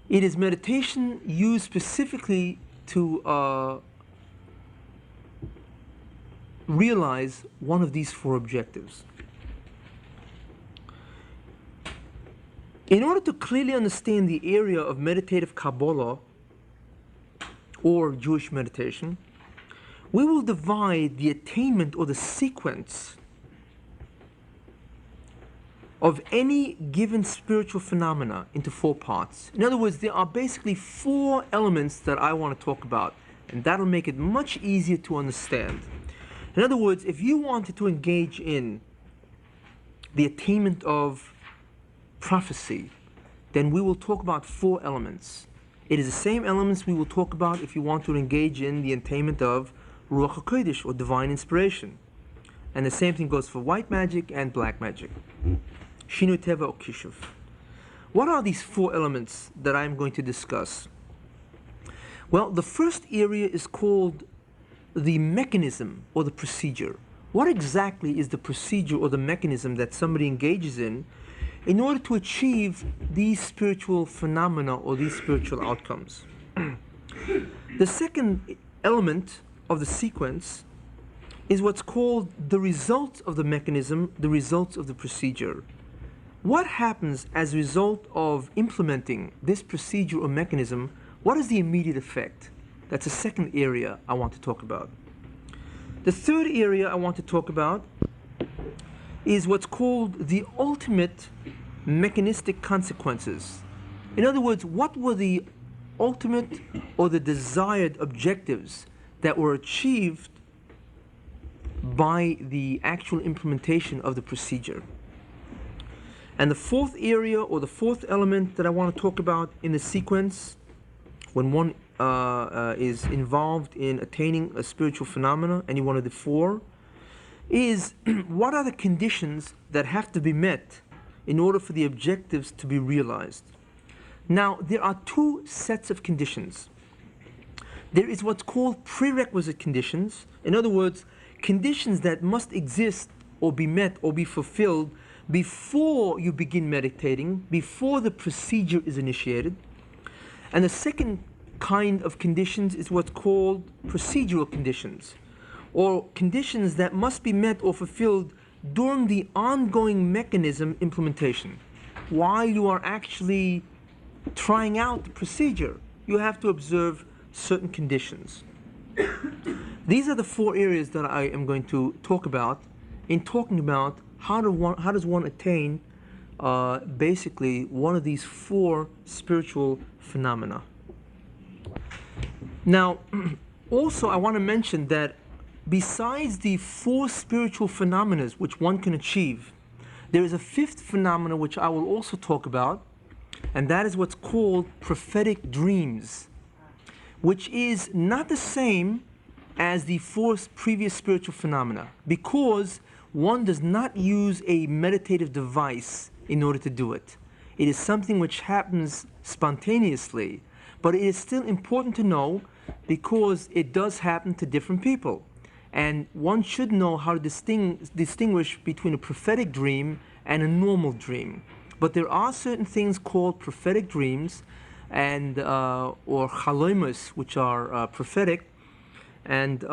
It is meditation used specifically to realize one of these four objectives. In order to clearly understand the area of meditative Kabbalah or Jewish meditation, we will divide the attainment or the sequence of any given spiritual phenomena into four parts. In other words, there are basically four elements that I want to talk about, and that'll make it much easier to understand. In other words, if you wanted to engage in the attainment of prophecy, then we will talk about four elements. It is the same elements we will talk about if you want to engage in the attainment of Ruach HaKodesh, or divine inspiration. And the same thing goes for white magic and black magic. Shinui Teva or Kishuv. What are these four elements that I'm going to discuss? Well, the first area is called the mechanism or the procedure. What exactly is the procedure or the mechanism that somebody engages in order to achieve these spiritual phenomena or these spiritual outcomes? The second element of the sequence is what's called the results of the mechanism, the results of the procedure. What happens as a result of implementing this procedure or mechanism? What is the immediate effect? That's the second area I want to talk about. The third area I want to talk about is what's called the ultimate mechanistic consequences. In other words, what were the ultimate or the desired objectives that were achieved by the actual implementation of the procedure? And the fourth area or the fourth element that I want to talk about in the sequence, when one is involved in attaining a spiritual phenomena, any one of the four, is what are the conditions that have to be met in order for the objectives to be realized. Now, there are two sets of conditions. There is what's called prerequisite conditions. In other words, conditions that must exist or be met or be fulfilled before you begin meditating, before the procedure is initiated. And the second kind of conditions is what's called procedural conditions, or conditions that must be met or fulfilled during the ongoing mechanism implementation. While you are actually trying out the procedure, you have to observe certain conditions. These are the four areas that I am going to talk about in talking about how does one attain basically one of these four spiritual phenomena. Now, also I want to mention that besides the four spiritual phenomena which one can achieve, there is a fifth phenomena which I will also talk about, and that is what's called prophetic dreams, which is not the same as the four previous spiritual phenomena, because one does not use a meditative device in order to do it. It is something which happens spontaneously, but it is still important to know because it does happen to different people. And one should know how to distinguish between a prophetic dream and a normal dream. But there are certain things called prophetic dreams and or chalomus, which are prophetic, and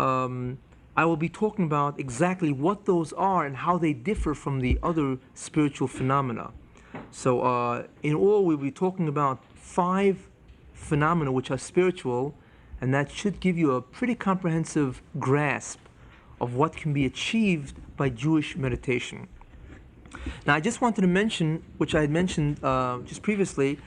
I will be talking about exactly what those are and how they differ from the other spiritual phenomena. So in all, we'll be talking about 5 phenomena which are spiritual, and that should give you a pretty comprehensive grasp of what can be achieved by Jewish meditation. Now, I just wanted to mention, which I had mentioned just previously,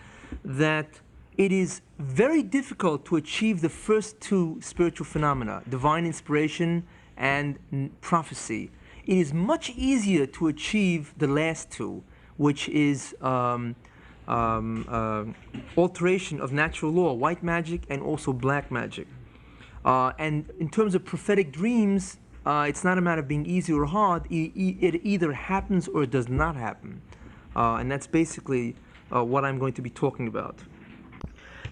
that it is very difficult to achieve the first 2 spiritual phenomena, divine inspiration and prophecy. It is much easier to achieve the last 2, which is alteration of natural law, white magic and also black magic. And in terms of prophetic dreams, it's not a matter of being easy or hard. It either happens or it does not happen. And that's basically what I'm going to be talking about.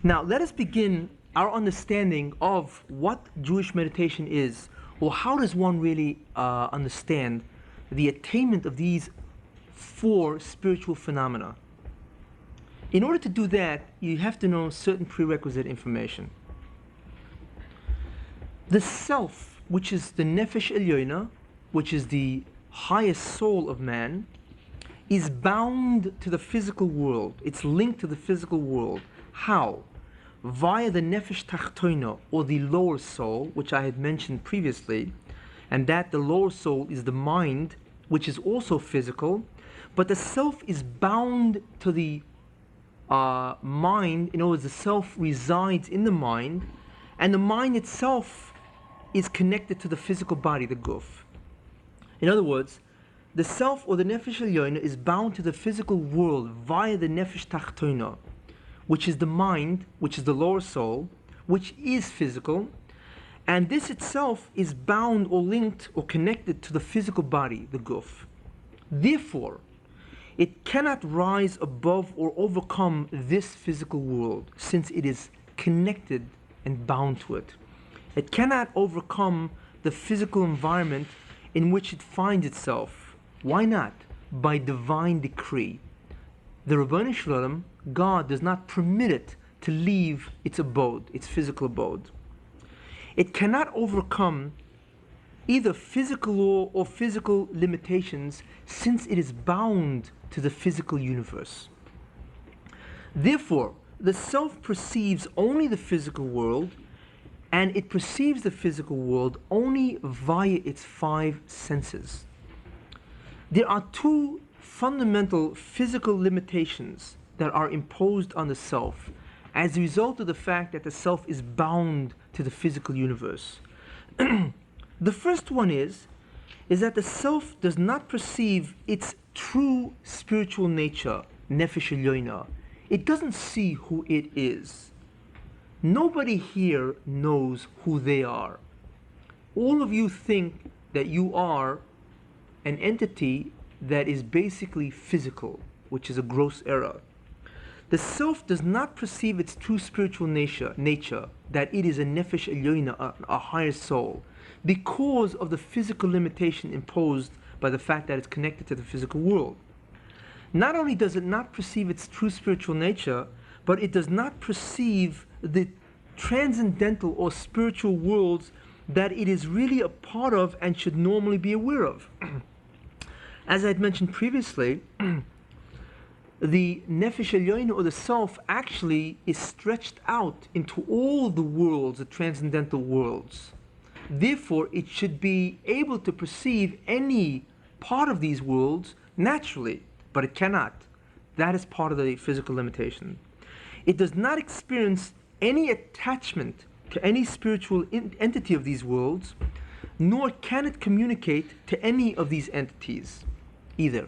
Now, let us begin our understanding of what Jewish meditation is, or how does one really understand the attainment of these 4 spiritual phenomena. In order to do that, you have to know certain prerequisite information. The self, which is the nefesh elyona, which is the highest soul of man, is bound to the physical world. It's linked to the physical world. How? Via the nefesh tachtoina, or the lower soul, which I had mentioned previously, and that the lower soul is the mind, which is also physical, but the self is bound to the mind. In other words, the self resides in the mind, and the mind itself is connected to the physical body, the guf. In other words, the self, or the nefesh elyona, is bound to the physical world via the nefesh tachtoina, which is the mind, which is the lower soul, which is physical, And this itself is bound or linked or connected to the physical body, the guf. Therefore, it cannot rise above or overcome this physical world, since it is connected and bound to it. It cannot overcome the physical environment in which it finds itself. Why not? By divine decree. The Ribono Shel Olam, God, does not permit it to leave its abode, its physical abode. It cannot overcome either physical law or physical limitations, since it is bound to the physical universe. Therefore, the self perceives only the physical world, and it perceives the physical world only via its 5 senses. There are 2 fundamental physical limitations that are imposed on the self as a result of the fact that the self is bound to the physical universe. The first one is that the self does not perceive its true spiritual nature, nefesh elyoina. It doesn't see who it is. Nobody here knows who they are. All of you think that you are an entity that is basically physical, which is a gross error. The self does not perceive its true spiritual nature, that it is a nefesh elyoina, a higher soul, because of the physical limitation imposed by the fact that it's connected to the physical world. Not only does it not perceive its true spiritual nature, but it does not perceive the transcendental or spiritual worlds that it is really a part of and should normally be aware of. As I had mentioned previously, the nefesh elyoina, or the self, actually is stretched out into all the worlds, the transcendental worlds. Therefore, it should be able to perceive any part of these worlds naturally, but it cannot. That is part of the physical limitation. It does not experience any attachment to any spiritual entity of these worlds, nor can it communicate to any of these entities either.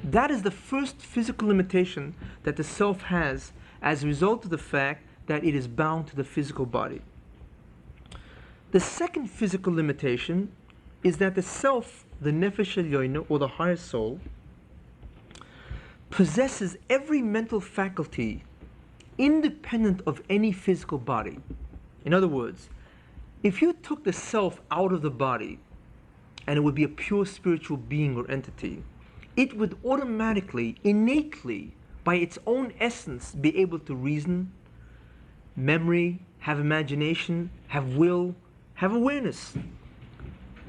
That is the first physical limitation that the self has as a result of the fact that it is bound to the physical body. The second physical limitation is that the self, the nefesh elyoina, or the higher soul, possesses every mental faculty independent of any physical body. In other words, if you took the self out of the body and it would be a pure spiritual being or entity, it would automatically, innately, by its own essence, be able to reason, memory, have imagination, have will, have awareness.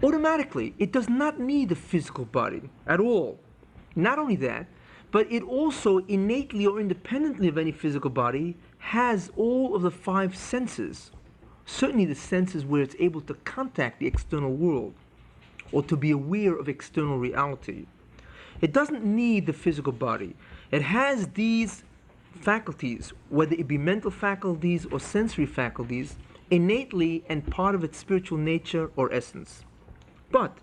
Automatically, it does not need a physical body at all. Not only that, but it also innately or independently of any physical body has all of the 5 senses. Certainly the senses where it's able to contact the external world or to be aware of external reality. It doesn't need the physical body. It has these faculties, whether it be mental faculties or sensory faculties, innately and part of its spiritual nature or essence. But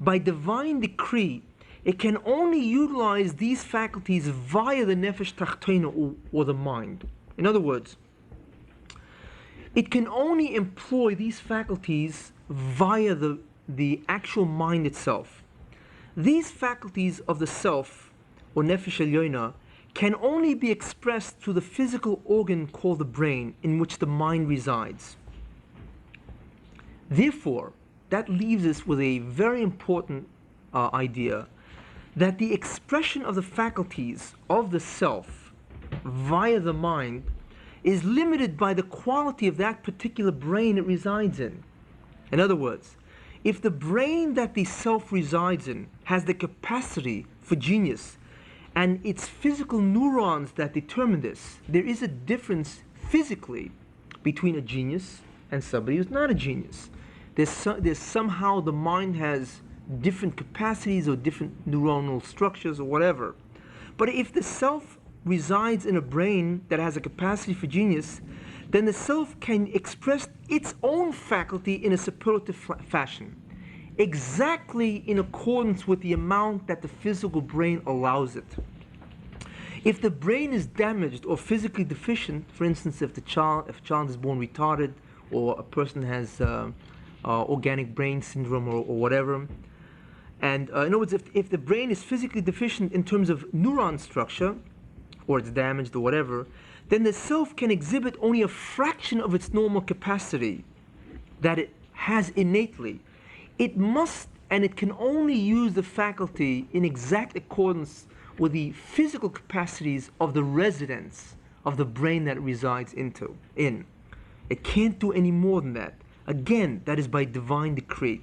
by divine decree, it can only utilize these faculties via the nefesh tachtona, or the mind. In other words, it can only employ these faculties via the actual mind itself. These faculties of the self, or nefesh elyoina, can only be expressed through the physical organ called the brain, in which the mind resides. Therefore, that leaves us with a very important idea, that the expression of the faculties of the self via the mind is limited by the quality of that particular brain it resides in. In other words, if the brain that the self resides in has the capacity for genius, and it's physical neurons that determine this, there is a difference physically between a genius and somebody who's not a genius. There's somehow the mind has different capacities or different neuronal structures or whatever. But if the self resides in a brain that has a capacity for genius, then the self can express its own faculty in a superlative fashion, exactly in accordance with the amount that the physical brain allows it. If the brain is damaged or physically deficient, for instance, if a child is born retarded or a person has organic brain syndrome or whatever. And in other words, if the brain is physically deficient in terms of neuron structure, or it's damaged or whatever, then the self can exhibit only a fraction of its normal capacity that it has innately. It must and it can only use the faculty in exact accordance with the physical capacities of the residents of the brain that it resides in. It can't do any more than that. Again, that is by divine decree.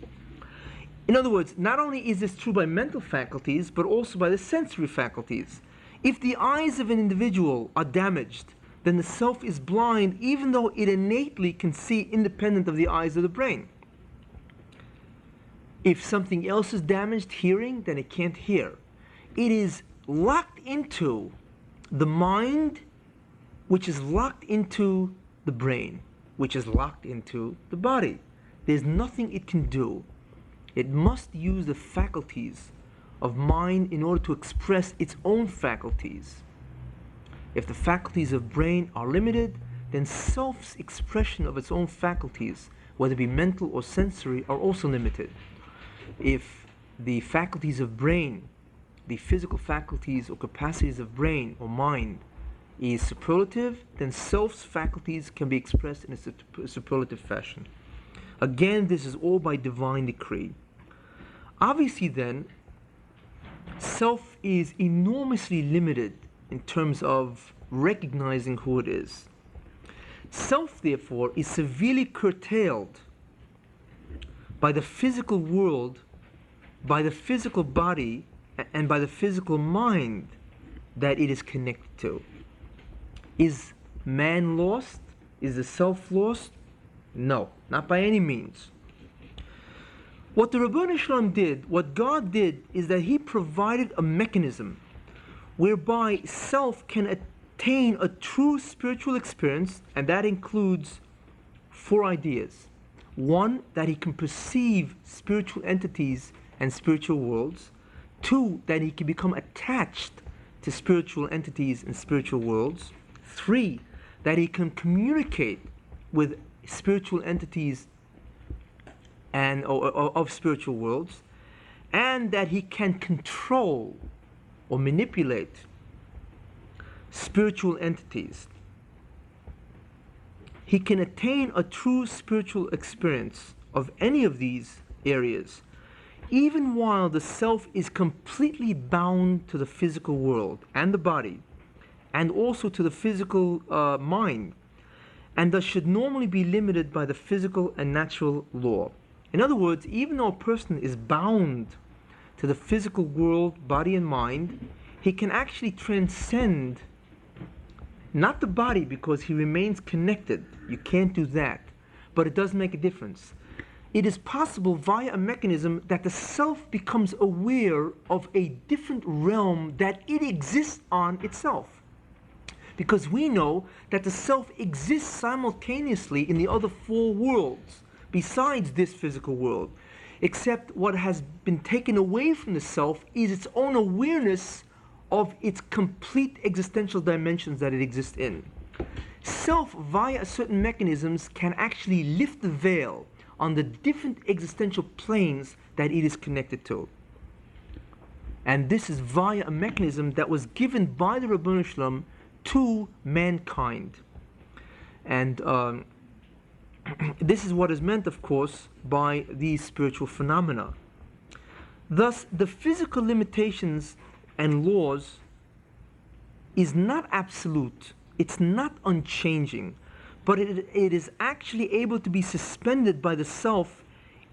In other words, not only is this true by mental faculties, but also by the sensory faculties. If the eyes of an individual are damaged, then the self is blind even though it innately can see independent of the eyes of the brain. If something else is damaged, hearing, then it can't hear. It is locked into the mind, which is locked into the brain, which is locked into the body. There's nothing it can do. It must use the faculties of mind in order to express its own faculties. If the faculties of brain are limited, then self's expression of its own faculties, whether it be mental or sensory, are also limited. If the faculties of brain, the physical faculties or capacities of brain or mind, is superlative, then self's faculties can be expressed in a superlative fashion. Again, this is all by divine decree. Obviously then, self is enormously limited in terms of recognizing who it is. Self, therefore, is severely curtailed by the physical world, by the physical body, and by the physical mind that it is connected to. Is man lost? Is the self lost? No, not by any means. What the Rabbi Hashem did, what God did, is that He provided a mechanism whereby self can attain a true spiritual experience, and that includes 4 ideas. 1, that he can perceive spiritual entities and spiritual worlds. 2, that he can become attached to spiritual entities and spiritual worlds. 3, that he can communicate with spiritual entities and of spiritual worlds, and that he can control or manipulate spiritual entities. He can attain a true spiritual experience of any of these areas, even while the self is completely bound to the physical world and the body, and also to the physical mind, and thus should normally be limited by the physical and natural law. In other words, even though a person is bound to the physical world, body and mind, he can actually transcend not the body because he remains connected. You can't do that, but it does make a difference. It is possible via a mechanism that the self becomes aware of a different realm that it exists on itself. Because we know that the self exists simultaneously in the other 4 worlds besides this physical world, except what has been taken away from the self is its own awareness of its complete existential dimensions that it exists in. Self, via certain mechanisms, can actually lift the veil on the different existential planes that it is connected to. And this is via a mechanism that was given by the Rabbi Shalom to mankind. And this is what is meant, of course, by these spiritual phenomena. Thus, the physical limitations and laws is not absolute, it's not unchanging, but it is actually able to be suspended by the self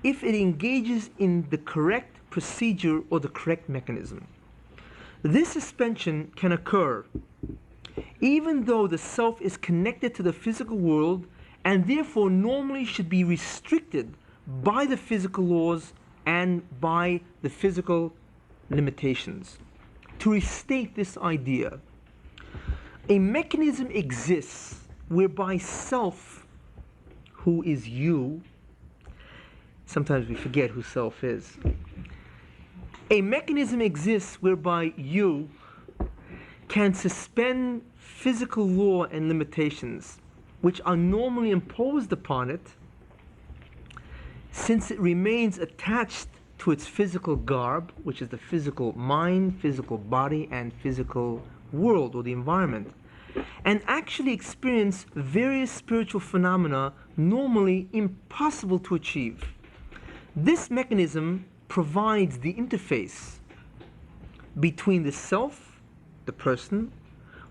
if it engages in the correct procedure or the correct mechanism. This suspension can occur even though the self is connected to the physical world and therefore normally should be restricted by the physical laws and by the physical limitations. To restate this idea, a mechanism exists whereby self, who is you, sometimes we forget who self is. A mechanism exists whereby you can suspend physical law and limitations which are normally imposed upon it, since it remains attached to its physical garb, which is the physical mind, physical body, and physical world or the environment, and actually experience various spiritual phenomena normally impossible to achieve. This mechanism provides the interface between the self, the person,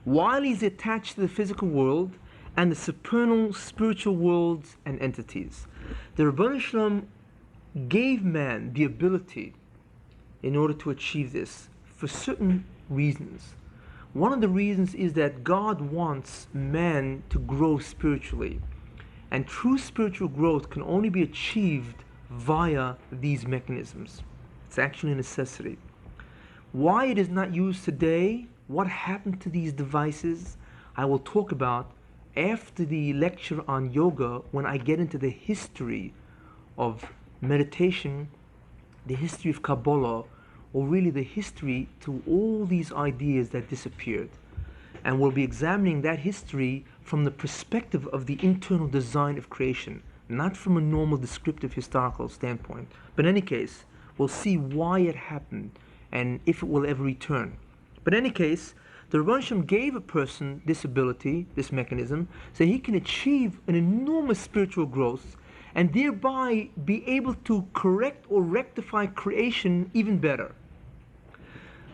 while he's attached to the physical world, and the supernal spiritual worlds and entities. The Ribono Shel Olam gave man the ability in order to achieve this for certain reasons. One of the reasons is that God wants man to grow spiritually, and true spiritual growth can only be achieved via these mechanisms. It's actually a necessity. Why it is not used today, what happened to these devices, I will talk about after the lecture on yoga, when I get into the history of meditation, the history of Kabbalah, or really the history to all these ideas that disappeared. And we'll be examining that history from the perspective of the internal design of creation, not from a normal descriptive historical standpoint. But in any case, we'll see why it happened and if it will ever return. But in any case, the Ribono Shel Olam gave a person this ability, this mechanism, so he can achieve an enormous spiritual growth and thereby be able to correct or rectify creation even better.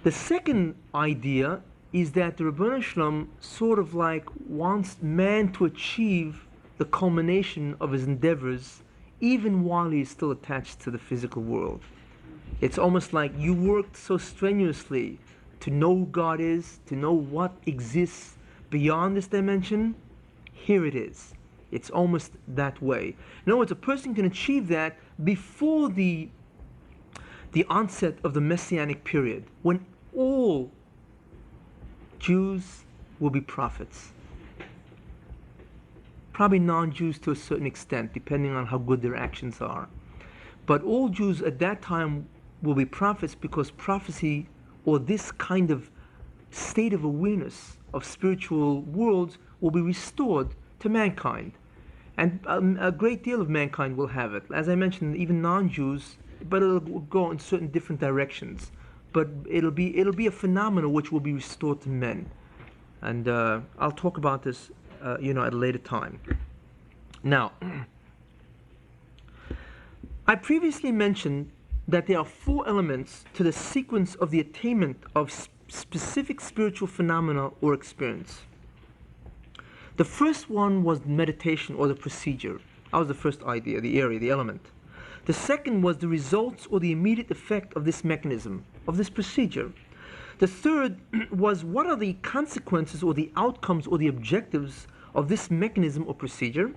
The second idea is that the Ribono Shel Olam sort of like wants man to achieve the culmination of his endeavors even while he is still attached to the physical world. It's almost like you worked so strenuously to know who God is, to know what exists beyond this dimension. Here it is. It's almost that way. In other words, a person can achieve that before the onset of the Messianic period, when all Jews will be prophets. Probably non-Jews to a certain extent, depending on how good their actions are. But all Jews at that time will be prophets, because prophecy, or this kind of state of awareness of spiritual worlds, will be restored to mankind. And a great deal of mankind will have it. As I mentioned, even non-Jews, but it'll go in certain different directions. But it'll be a phenomenon which will be restored to men. And I'll talk about this at a later time. Now, I previously mentioned that there are 4 elements to the sequence of the attainment of specific spiritual phenomena or experience. The first one was meditation, or the procedure. That was the first idea, the area, the element. The second was the results or the immediate effect of this mechanism, of this procedure. The third was what are the consequences or the outcomes or the objectives of this mechanism or procedure.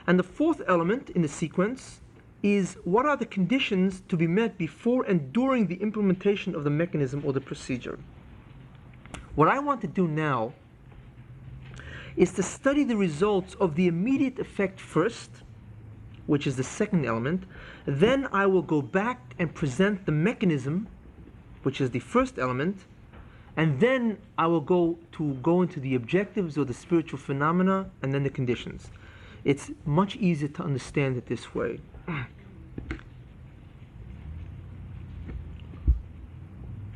And the fourth element in the sequence is what are the conditions to be met before and during the implementation of the mechanism or the procedure. What I want to do now is to study the results of the immediate effect first, which is the second element. Then I will go back and present the mechanism, which is the first element, and then I will go into the objectives or the spiritual phenomena, and then the conditions. It's much easier to understand it this way.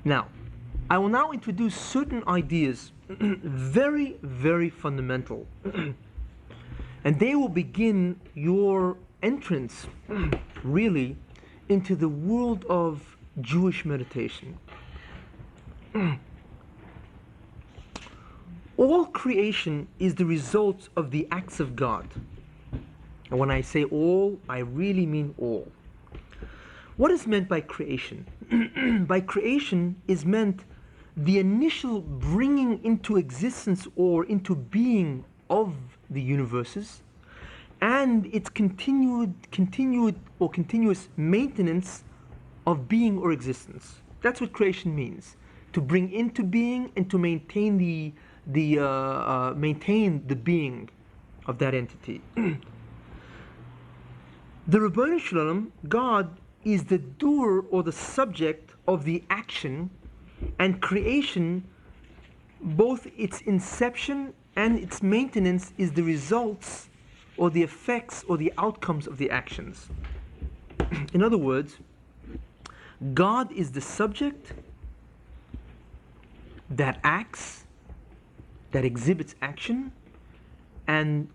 Now, I will now introduce certain ideas, very, very fundamental, and they will begin your entrance, really, into the world of Jewish meditation. All creation is the result of the acts of God. And when I say all, I really mean all. What is meant by creation? By creation is meant the initial bringing into existence or into being of the universes, and its continued or continuous maintenance of being or existence. That's what creation means: to bring into being and to maintain maintain the being of that entity. The Ribono Shel Olam, God, is the doer or the subject of the action, and creation, both its inception and its maintenance is the results or the effects or the outcomes of the actions. In other words, God is the subject that acts, that exhibits action, and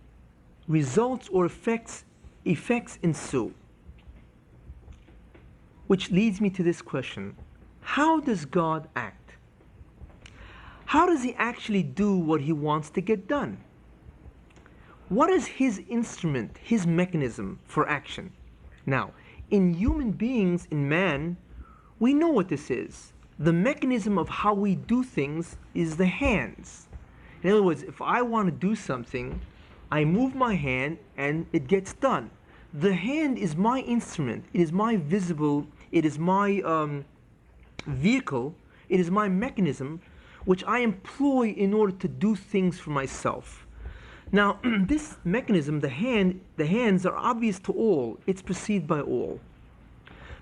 results or effects ensue. Which leads me to this question: how does God act? How does he actually do what he wants to get done? What is his instrument, his mechanism for action? Now, in human beings, in man, we know what this is. The mechanism of how we do things is the hands. In other words, if I want to do something, I move my hand and it gets done. The hand is my instrument. It is my visible, it is my vehicle, it is my mechanism which I employ in order to do things for myself. Now, this mechanism, the hands are obvious to all. It's perceived by all.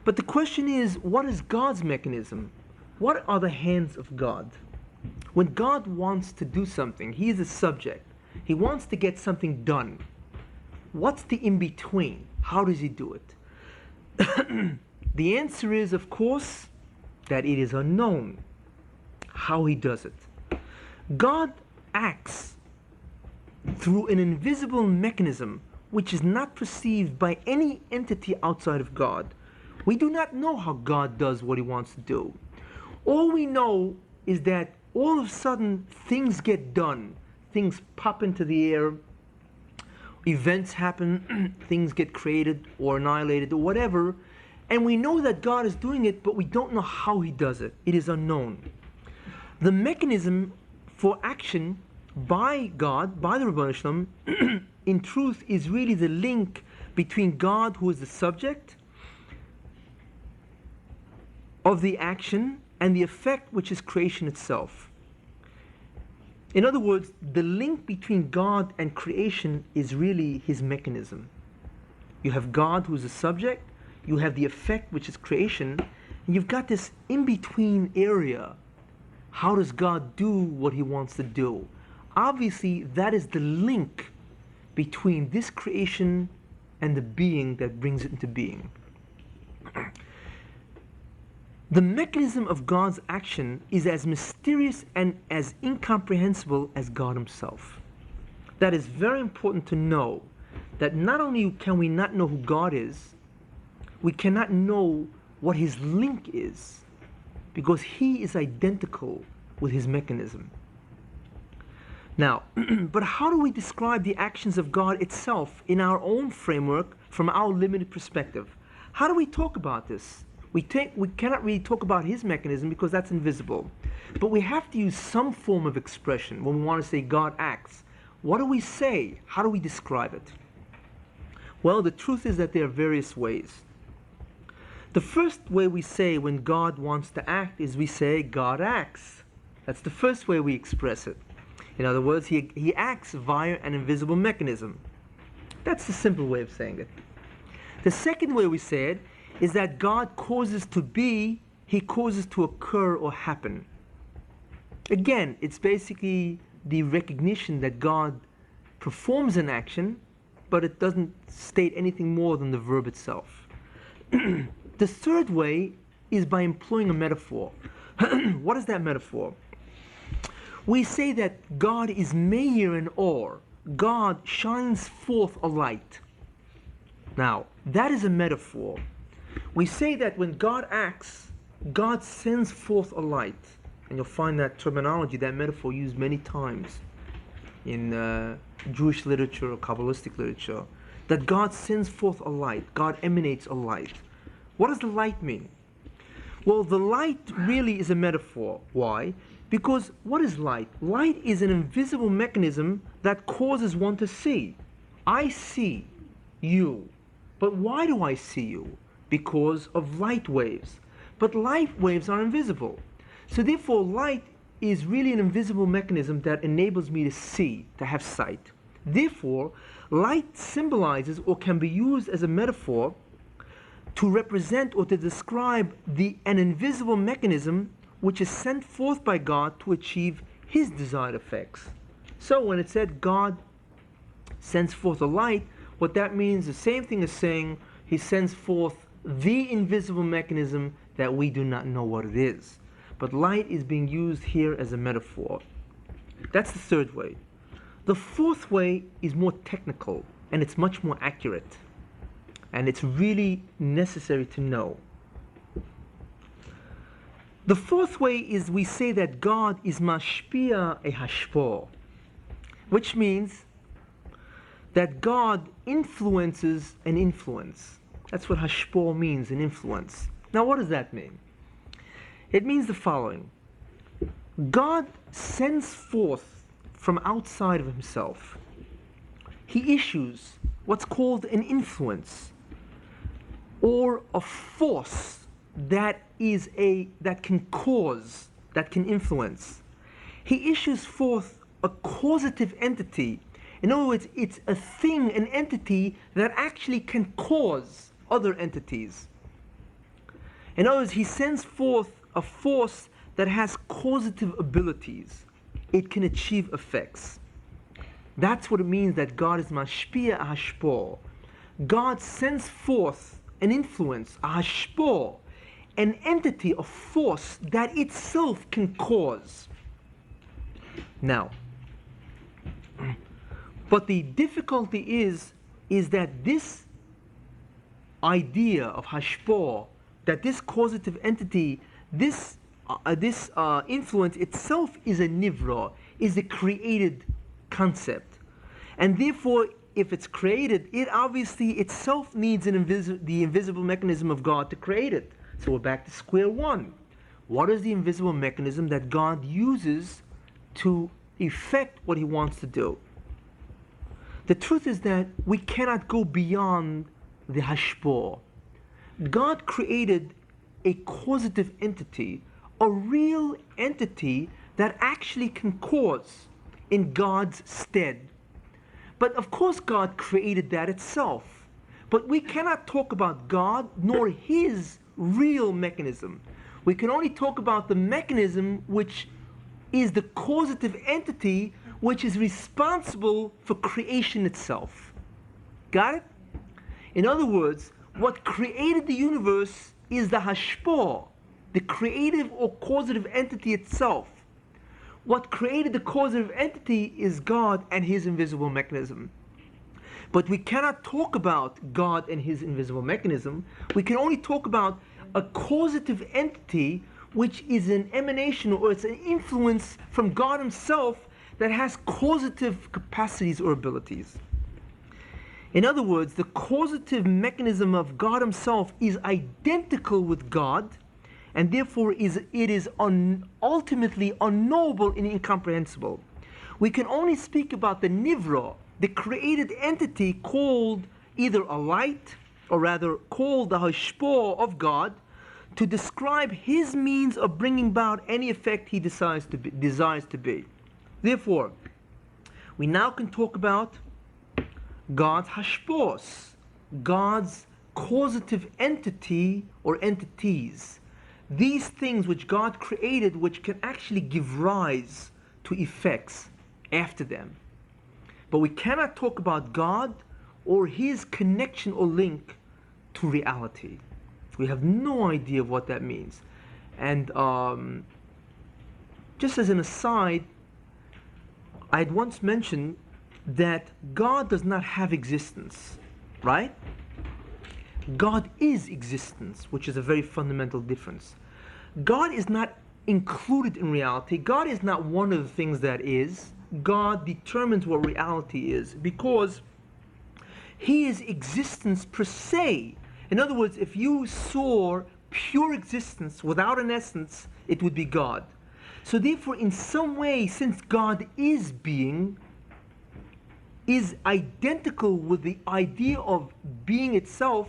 But the question is, what is God's mechanism? What are the hands of God? When God wants to do something, he is a subject. He wants to get something done. What's the in-between? How does he do it? The answer is, of course, that it is unknown how he does it. God acts through an invisible mechanism which is not perceived by any entity outside of God. We do not know how God does what he wants to do. All we know is that all of a sudden things get done. Things pop into the air, events happen, things get created or annihilated or whatever, and we know that God is doing it, but we don't know how he does it. It is unknown. The mechanism for action by God, by the Rabbi Hashem, in truth is really the link between God, who is the subject of the action, and the effect, which is creation itself. In other words, the link between God and creation is really his mechanism. You have God, who is the subject, you have the effect, which is creation, and you've got this in-between area. How does God do what he wants to do? Obviously, that is the link between this creation and the being that brings it into being. The mechanism of God's action is as mysterious and as incomprehensible as God himself. That is very important to know, that not only can we not know who God is, we cannot know what his link is, because he is identical with his mechanism. Now, but how do we describe the actions of God itself in our own framework from our limited perspective? How do we talk about this? We cannot really talk about his mechanism because that's invisible. But we have to use some form of expression when we want to say God acts. What do we say? How do we describe it? Well, the truth is that there are various ways. The first way we say when God wants to act is we say God acts. That's the first way we express it. In other words, he acts via an invisible mechanism. That's the simple way of saying it. The second way we say it is that God causes to be, he causes to occur or happen. Again, it's basically the recognition that God performs an action, but it doesn't state anything more than the verb itself. The third way is by employing a metaphor. What is that metaphor? We say that God is meir and or. God shines forth a light. Now, that is a metaphor. We say that when God acts, God sends forth a light. And you'll find that terminology, that metaphor used many times in Jewish literature or Kabbalistic literature. That God sends forth a light. God emanates a light. What does the light mean? Well, the light really is a metaphor. Why? Because what is light? Light is an invisible mechanism that causes one to see. I see you. But why do I see you? Because of light waves. But light waves are invisible. So therefore, light is really an invisible mechanism that enables me to see, to have sight. Therefore, light symbolizes or can be used as a metaphor to represent or to describe an invisible mechanism which is sent forth by God to achieve his desired effects. So when it said God sends forth a light, what that means, the same thing as saying he sends forth the invisible mechanism that we do not know what it is. But light is being used here as a metaphor. That's the third way. The fourth way is more technical, and it's much more accurate. And it's really necessary to know. The fourth way is we say that God is mashpia a hashpa, which means that God influences an influence. That's what hashpa means, an influence. Now what does that mean? It means the following. God sends forth from outside of himself. He issues what's called an influence, or a force that can cause, that can influence. He issues forth a causative entity. In other words, it's a thing, an entity that actually can cause other entities. In other words, he sends forth a force that has causative abilities. It can achieve effects. That's what it means that God is mashpia a hashpa. God sends forth an influence, a hashpa, an entity, a force that itself can cause. Now, but the difficulty is that this idea of hashpa, that this causative entity, this influence itself is a nivra, is a created concept. And therefore, if it's created, it obviously itself needs the invisible mechanism of God to create it. So we're back to square one. What is the invisible mechanism that God uses to effect what he wants to do? The truth is that we cannot go beyond the hashpa. God created a causative entity, a real entity that actually can cause in God's stead. But of course God created that itself. But we cannot talk about God nor his real mechanism. We can only talk about the mechanism which is the causative entity which is responsible for creation itself. Got it? In other words, what created the universe is the hashpa, the creative or causative entity itself. What created the causative entity is God and his invisible mechanism. But we cannot talk about God and his invisible mechanism. We can only talk about a causative entity which is an emanation, or it's an influence from God himself that has causative capacities or abilities. In other words, the causative mechanism of God himself is identical with God, and therefore it is ultimately unknowable and incomprehensible. We can only speak about the nivra, the created entity called either a light, or rather called the hashpa of God, to describe his means of bringing about any effect he desires to be. Therefore, we now can talk about God's hashpos, God's causative entity or entities. These things which God created which can actually give rise to effects after them. But we cannot talk about God or his connection or link to reality. We have no idea of what that means. And just as an aside, I had once mentioned that God does not have existence, right? God is existence, which is a very fundamental difference. God is not included in reality. God is not one of the things that is. God determines what reality is because he is existence per se. In other words, if you saw pure existence without an essence, it would be God. So therefore, in some way, since God is being, is identical with the idea of being itself,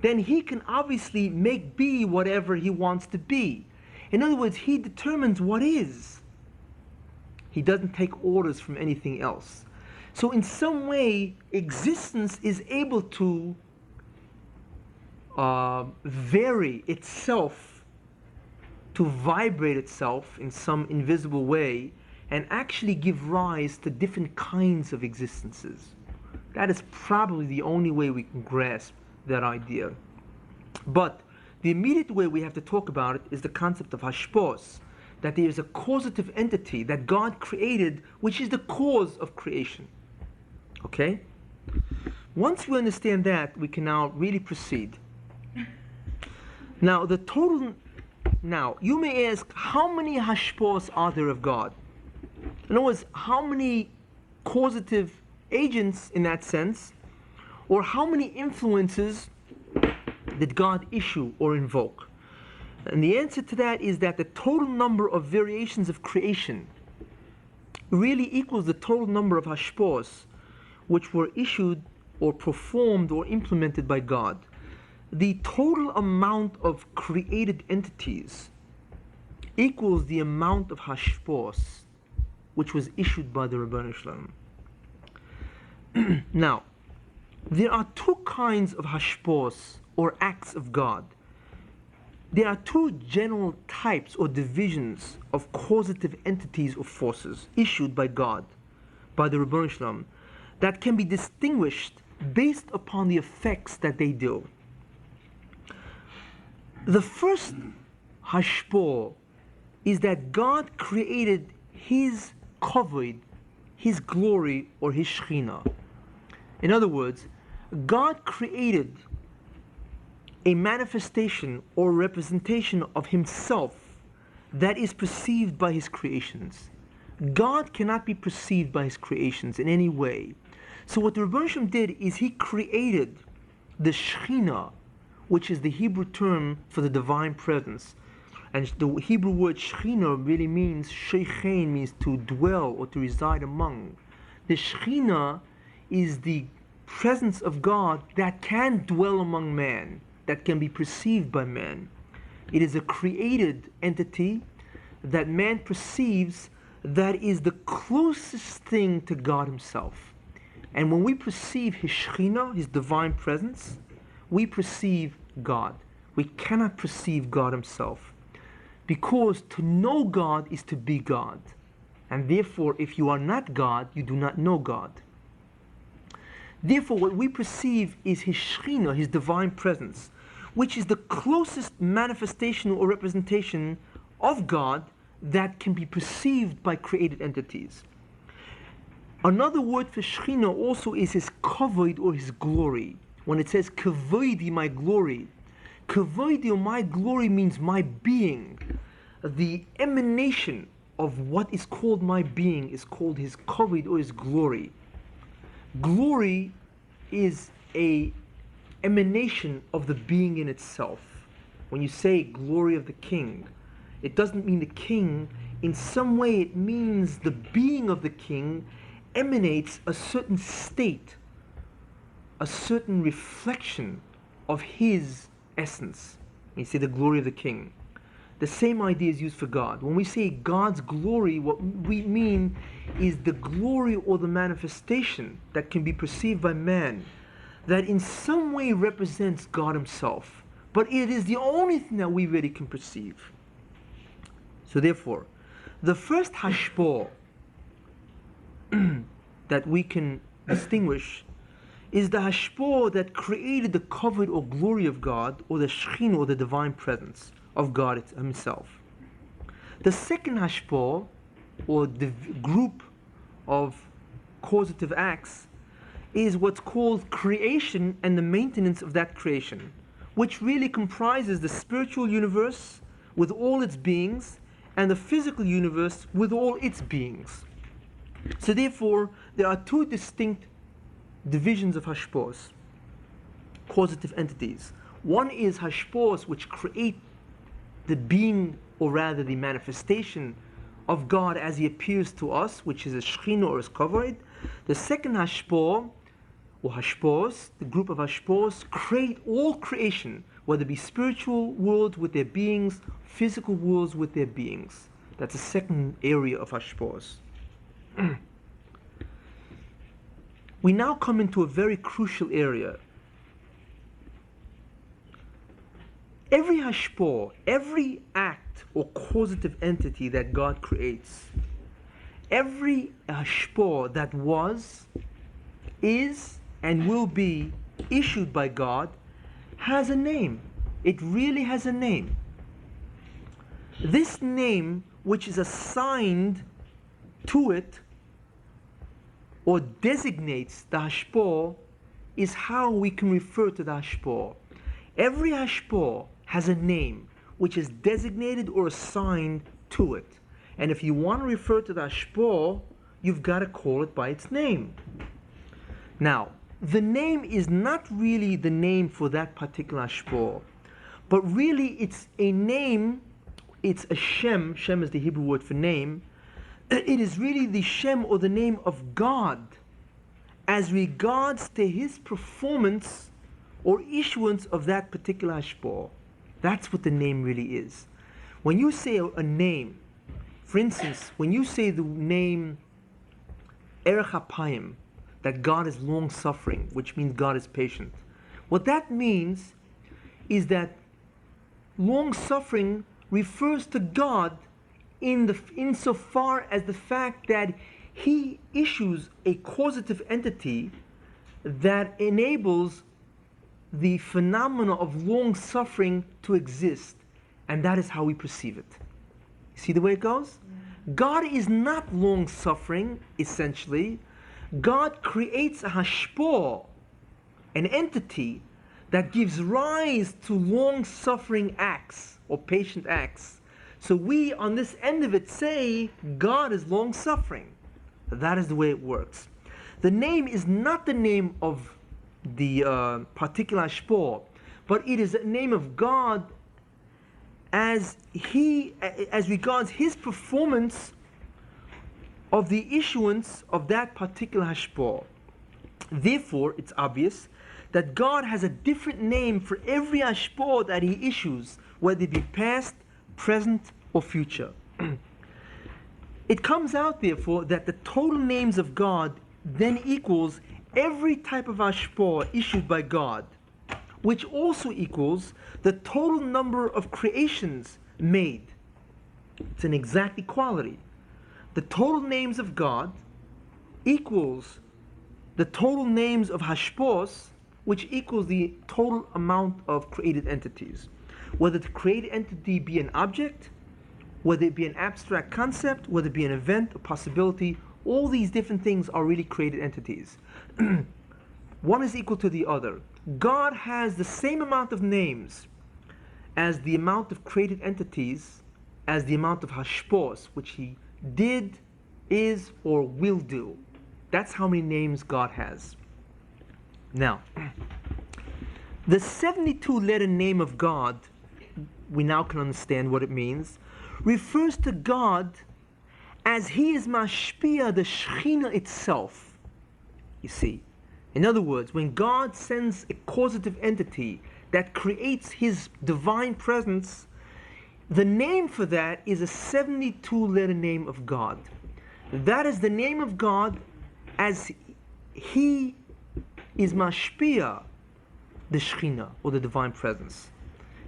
then he can obviously make be whatever he wants to be. In other words, he determines what is. He doesn't take orders from anything else. So in some way, existence is able to vary itself, to vibrate itself in some invisible way, and actually give rise to different kinds of existences. That is probably the only way we can grasp that idea. But the immediate way we have to talk about it is the concept of Hashpos, that there is a causative entity that God created, which is the cause of creation. Okay? Once we understand that, we can now really proceed. Now, you may ask, how many Hashpos are there of God? In other words, how many causative agents in that sense, or how many influences did God issue or invoke? And the answer to that is that the total number of variations of creation really equals the total number of Hashpos which were issued or performed or implemented by God. The total amount of created entities equals the amount of Hashpos which was issued by the Rabbi Shalom. Now, there are two kinds of Hashpos or acts of God. There are two general types or divisions of causative entities or forces issued by God, by the Rabbi Shalom, that can be distinguished based upon the effects that they do. The first Hashpah is that God created His kavod, His glory, or His Shekhinah. In other words, God created a manifestation or representation of Himself that is perceived by His creations. God cannot be perceived by His creations in any way. So what the Rebbe Shem did is he created the Shekhinah, which is the Hebrew term for the divine presence. And the Hebrew word Shekhinah really means, Shechein means to dwell or to reside among. The Shekhinah is the presence of God that can dwell among man, that can be perceived by man. It is a created entity that man perceives that is the closest thing to God Himself. And when we perceive His Shekhinah, His divine presence, we perceive God. We cannot perceive God Himself. Because to know God is to be God. And therefore, if you are not God, you do not know God. Therefore, what we perceive is His Shekhinah, His divine presence, which is the closest manifestation or representation of God that can be perceived by created entities. Another word for Shekhinah also is His kavod or His glory. When it says kavodi, my glory, kavodi or my glory means my being. The emanation of what is called my being is called His kavod or His glory. Glory is a emanation of the being in itself. When you say glory of the king, it doesn't mean the king. In some way it means the being of the king emanates a certain state, a certain reflection of his essence. You see, the glory of the king. The same idea is used for God. When we say God's glory, what we mean is the glory or the manifestation that can be perceived by man that in some way represents God Himself. But it is the only thing that we really can perceive. So therefore, the first Hashpah that we can distinguish is the Hashpah that created the kavod or glory of God, or the Shekhinah or the divine presence of God Himself. The second Hashpah, or the group of causative acts, is what's called creation and the maintenance of that creation, which really comprises the spiritual universe with all its beings and the physical universe with all its beings. So therefore, there are two distinct divisions of Hashpos, causative entities. One is Hashpos, which create the being, or rather the manifestation of God as He appears to us, which is a Shekhinah or His kavod. The second Hashpah, or Hashpos, the group of Hashpos, create all creation, whether it be spiritual worlds with their beings, physical worlds with their beings. That's the second area of Hashpos. We now come into a very crucial area. Every Hashpah, every act or causative entity that God creates, every Hashpa that was, is, and will be issued by God has a name. It really has a name. This name, which is assigned to it or designates the Hashpa, is how we can refer to the Hashpa. Every Hashpa has a name which is designated or assigned to it. And if you want to refer to the Hashpa, you've got to call it by its name. Now, the name is not really the name for that particular Hashpa, but really it's a name, it's a Shem. Shem is the Hebrew word for name. It is really the Shem or the name of God as regards to his performance or issuance of that particular Hashpa. That's what the name really is. When you say a name, for instance, when you say the name Erech HaPayim, that God is long-suffering, which means God is patient, what that means is that long-suffering refers to God insofar as the fact that he issues a causative entity that enables the phenomena of long-suffering to exist, and that is how we perceive it. See the way it goes? God is not long-suffering, essentially. God creates a Hashpa, an entity that gives rise to long-suffering acts or patient acts. So we, on this end of it, say God is long-suffering. That is the way it works. The name is not the name of the particular Hashpa, but it is a name of God as regards his performance of the issuance of that particular Hashpa. Therefore, it's obvious that God has a different name for every Hashpa that he issues, whether it be past, present, or future. It comes out, therefore, that the total names of God then equals every type of Hashpa issued by God, which also equals the total number of creations made. It's an exact equality. The total names of God equals the total names of Hashpas, which equals the total amount of created entities. Whether the created entity be an object, whether it be an abstract concept, whether it be an event, a possibility, all these different things are really created entities. One is equal to the other. God has the same amount of names as the amount of created entities, as the amount of Hashpas, which he did, is, or will do. That's how many names God has. Now, the 72-letter name of God, we now can understand what it means, refers to God as he is mashpia, the Shechina itself. You see, in other words, when God sends a causative entity that creates his divine presence, the name for that is a 72-letter name of God. That is the name of God as he is mashpia, the Shechina, or the divine presence.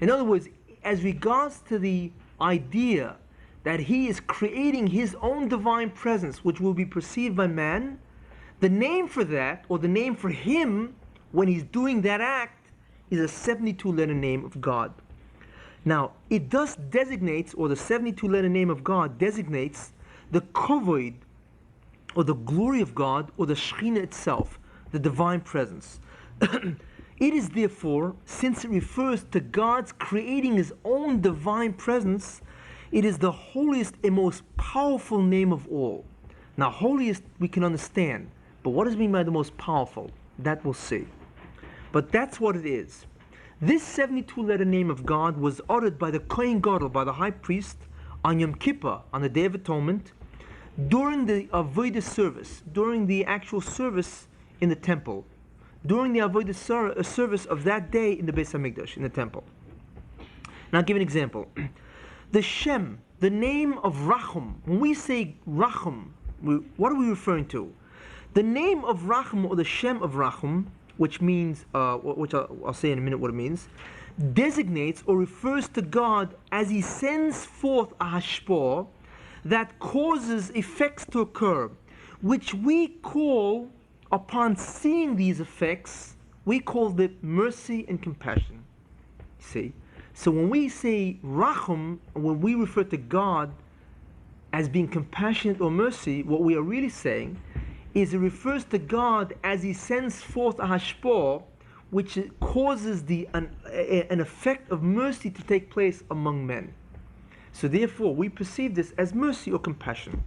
In other words, as regards to the idea that he is creating his own divine presence, which will be perceived by man, the name for that, or the name for him, when he's doing that act, is a 72-letter name of God. Now, it thus designates, or the 72-letter name of God designates the kovod, or the glory of God, or the Shechina itself, the divine presence. It is therefore, since it refers to God's creating his own divine presence, it is the holiest and most powerful name of all. Now, holiest we can understand, but what does it mean by the most powerful? That we'll see. But that's what it is. This 72-letter name of God was uttered by the Kohen Gadol, by the high priest, on Yom Kippur, on the Day of Atonement, during the Avodah service, during the actual service in the temple, during the Avodah service of that day in the Beis HaMikdash, in the temple. Now, I'll give an example. The Shem, the name of Rachum, when we say Rachum, what are we referring to? The name of Rachum, or the Shem of Rachum, which means, which I'll say in a minute what it means, designates or refers to God as he sends forth a Hashpa that causes effects to occur, which we call, upon seeing these effects, we call it mercy and compassion. See? So when we say Rachum, when we refer to God as being compassionate or mercy, what we are really saying is it refers to God as He sends forth a Hashpa, which causes an effect of mercy to take place among men. So therefore, we perceive this as mercy or compassion.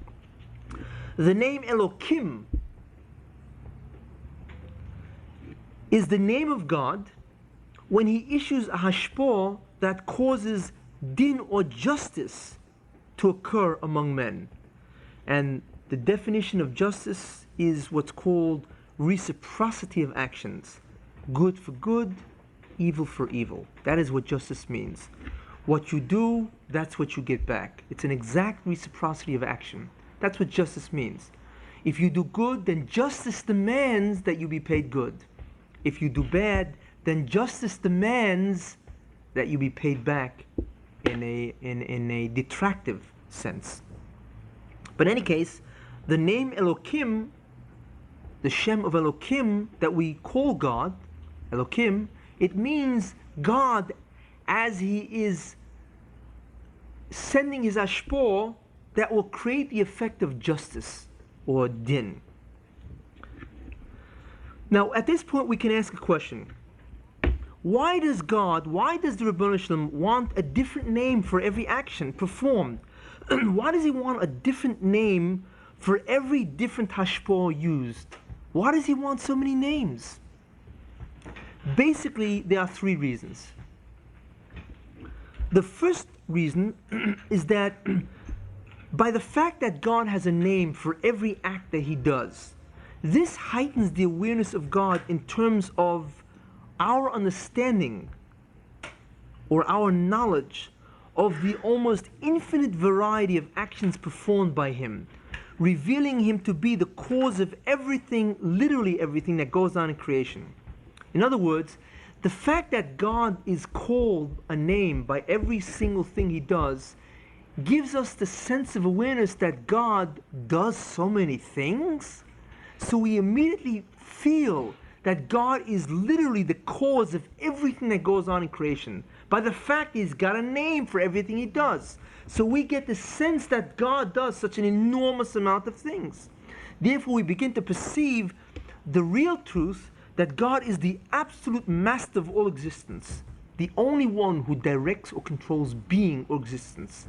The name Elokim is the name of God when He issues a Hashpa that causes din or justice to occur among men. And the definition of justice is what's called reciprocity of actions. Good for good, evil for evil. That is what justice means. What you do, that's what you get back. It's an exact reciprocity of action. That's what justice means. If you do good, then justice demands that you be paid good. If you do bad, then justice demands that you be paid back in a detractive sense. But in any case, the name Elokim, the Shem of Elokim that we call God, Elokim, it means God as He is sending His Hashpa that will create the effect of justice or din. Now, at this point, we can ask a question. Why does the Ribono Shel Olam want a different name for every action performed? Why does He want a different name for every different Hashpa used? Why does He want so many names? Basically, there are three reasons. The first reason is that by the fact that God has a name for every act that He does, this heightens the awareness of God in terms of our understanding or our knowledge of the almost infinite variety of actions performed by Him, revealing Him to be the cause of everything, literally everything that goes on in creation. In other words, the fact that God is called a name by every single thing He does gives us the sense of awareness that God does so many things. So we immediately feel that God is literally the cause of everything that goes on in creation by the fact He's got a name for everything He does. So we get the sense that God does such an enormous amount of things. Therefore, we begin to perceive the real truth that God is the absolute master of all existence, the only one who directs or controls being or existence.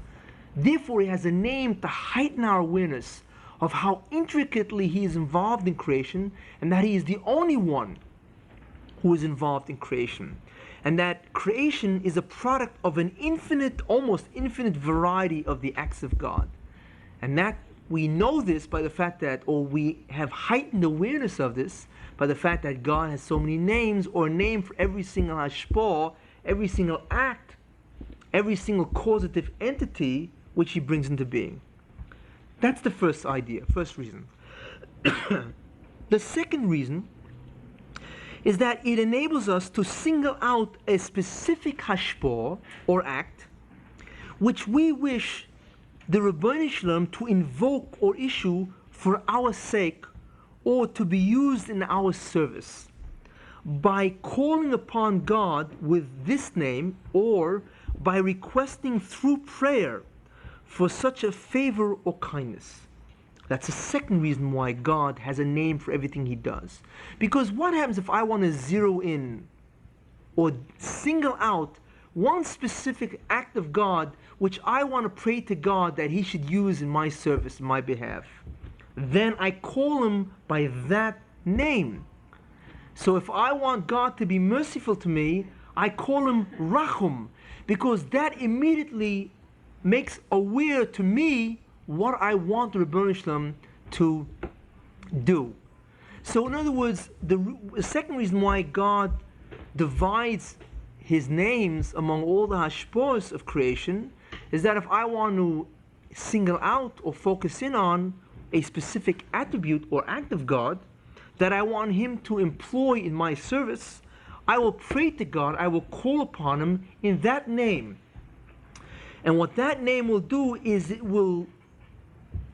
Therefore, He has a name to heighten our awareness of how intricately He is involved in creation, and that He is the only one who is involved in creation. And that creation is a product of an infinite, almost infinite variety of the acts of God. And that we know this by the fact that, or we have heightened awareness of this by the fact that God has so many names, or a name for every single hashpa, every single act, every single causative entity which He brings into being. That's the first idea, first reason. The second reason is that it enables us to single out a specific hashpa or act which we wish the Ribono Shel Olam to invoke or issue for our sake or to be used in our service. By calling upon God with this name, or by requesting through prayer for such a favor or kindness. That's the second reason why God has a name for everything He does. Because what happens if I want to zero in or single out one specific act of God which I want to pray to God that He should use in my service, in my behalf? Then I call Him by that name. So if I want God to be merciful to me, I call Him Rachum, because that immediately makes aware to me what I want the Ribono Shel Olam to do. So in other words, the second reason why God divides His names among all the hashpos of creation is that if I want to single out or focus in on a specific attribute or act of God that I want Him to employ in my service, I will pray to God, I will call upon Him in that name. And what that name will do is it will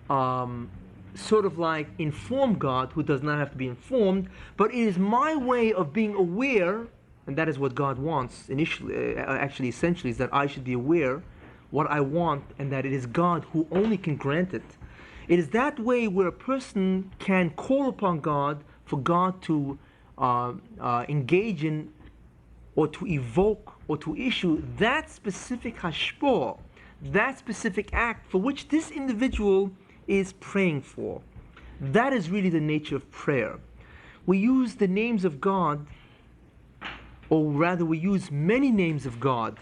sort of like inform God, who does not have to be informed, but it is my way of being aware, and that is what God wants initially, actually essentially, is that I should be aware what I want, and that it is God who only can grant it. It is that way where a person can call upon God for God to engage in, or to evoke, or to issue that specific hashpa, that specific act for which this individual is praying for. That is really the nature of prayer. We use the names of God, or rather we use many names of God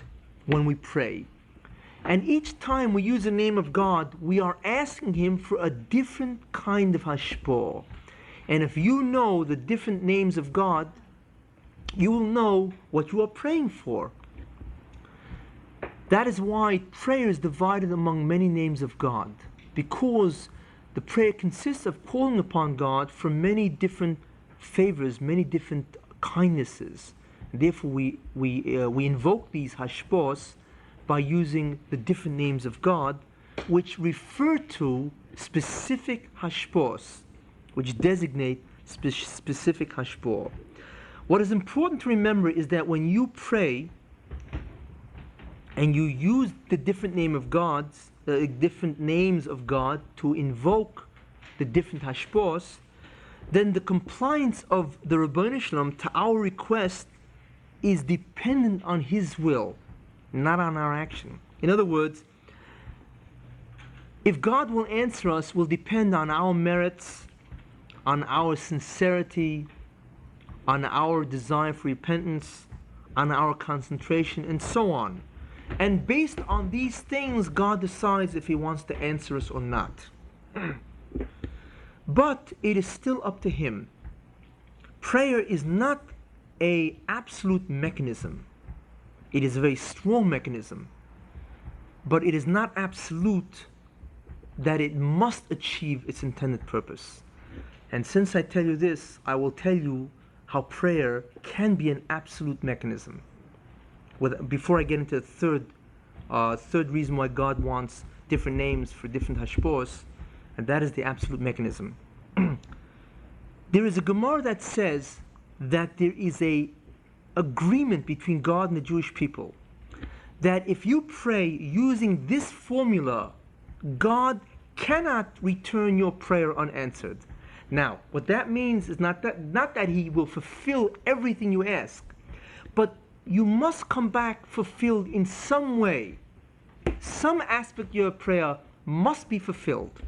when we pray. And each time we use the name of God, we are asking Him for a different kind of hashpa. And if you know the different names of God, you will know what you are praying for. That is why prayer is divided among many names of God, because the prayer consists of calling upon God for many different favors, many different kindnesses. Therefore, we invoke these hashpas by using the different names of God, which refer to specific hashpas, which designate specific hashpa. What is important to remember is that when you pray and you use the different name of God's, different names of God to invoke the different hashpas, then the compliance of the Ribono Shel Olam to our request is dependent on His will, not on our action. In other words, if God will answer us will depend on our merits, on our sincerity, on our desire for repentance, on our concentration, and so on. And based on these things, God decides if He wants to answer us or not. But it is still up to Him. Prayer is not an absolute mechanism. It is a very strong mechanism, but it is not absolute that it must achieve its intended purpose. And since I tell you this, I will tell you how prayer can be an absolute mechanism. Before I get into the third reason why God wants different names for different hashpos, and that is the absolute mechanism. There is a Gemara that says that there is a agreement between God and the Jewish people that if you pray using this formula, God cannot return your prayer unanswered. Now, what that means is not that He will fulfill everything you ask, but you must come back fulfilled in some way. Some aspect of your prayer must be fulfilled.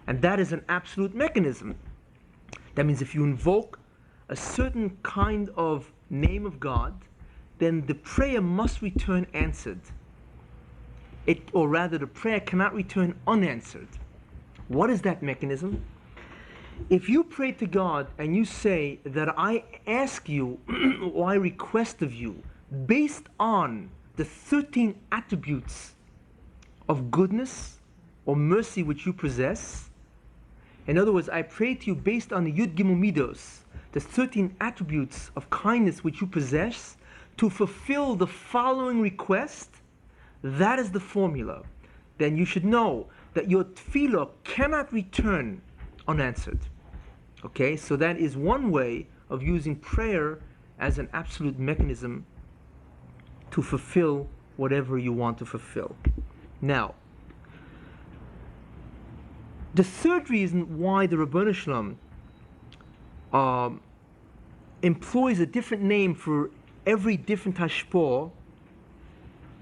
And that is an absolute mechanism. That means if you invoke a certain kind of name of God, then the prayer must return answered. Or rather, the prayer cannot return unanswered. What is that mechanism? If you pray to God and you say that I ask you or I request of you based on the 13 attributes of goodness or mercy which you possess, in other words, I pray to you based on the Yud Gimel Midos, the 13 attributes of kindness which you possess, to fulfill the following request, that is the formula. Then you should know that your tefillah cannot return unanswered. Okay, so that is one way of using prayer as an absolute mechanism to fulfill whatever you want to fulfill. Now, the third reason why the Ribono Shel Olam employs a different name for every different hashpa,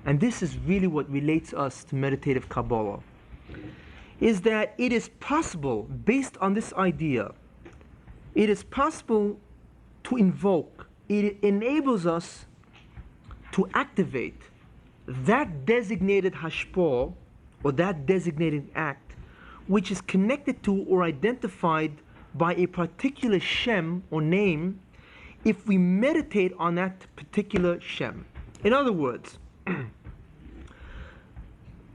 and this is really what relates us to meditative Kabbalah, is that it is possible, based on this idea, it is possible to invoke, it enables us to activate that designated hashpa, or that designated act, which is connected to or identified by a particular shem or name, if we meditate on that particular shem. In other words,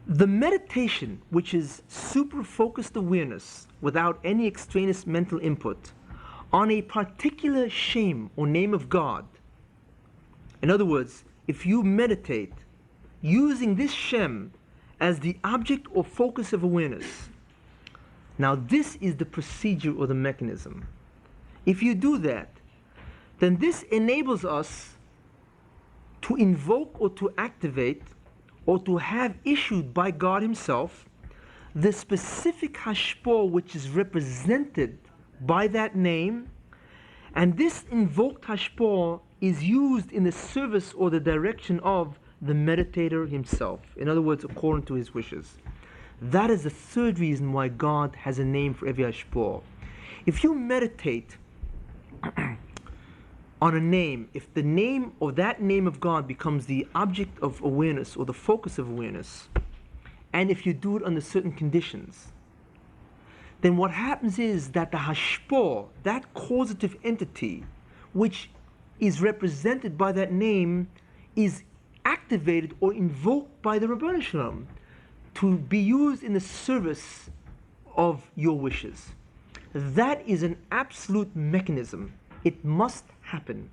the meditation, which is super focused awareness without any extraneous mental input, on a particular shem or name of God. In other words, if you meditate using this shem as the object or focus of awareness, Now this is the procedure or the mechanism. If you do that, then this enables us to invoke or to activate or to have issued by God Himself the specific Hashpa which is represented by that name, and this invoked Hashpa is used in the service or the direction of the meditator himself. In other words, according to his wishes. That is the third reason why God has a name for every Hashpa. If you meditate on a name, if the name or that name of God becomes the object of awareness or the focus of awareness, and if you do it under certain conditions, then what happens is that the Hashpa, that causative entity, which is represented by that name, is activated or invoked by the Rabbi Shalom to be used in the service of your wishes. That is an absolute mechanism. It must happen.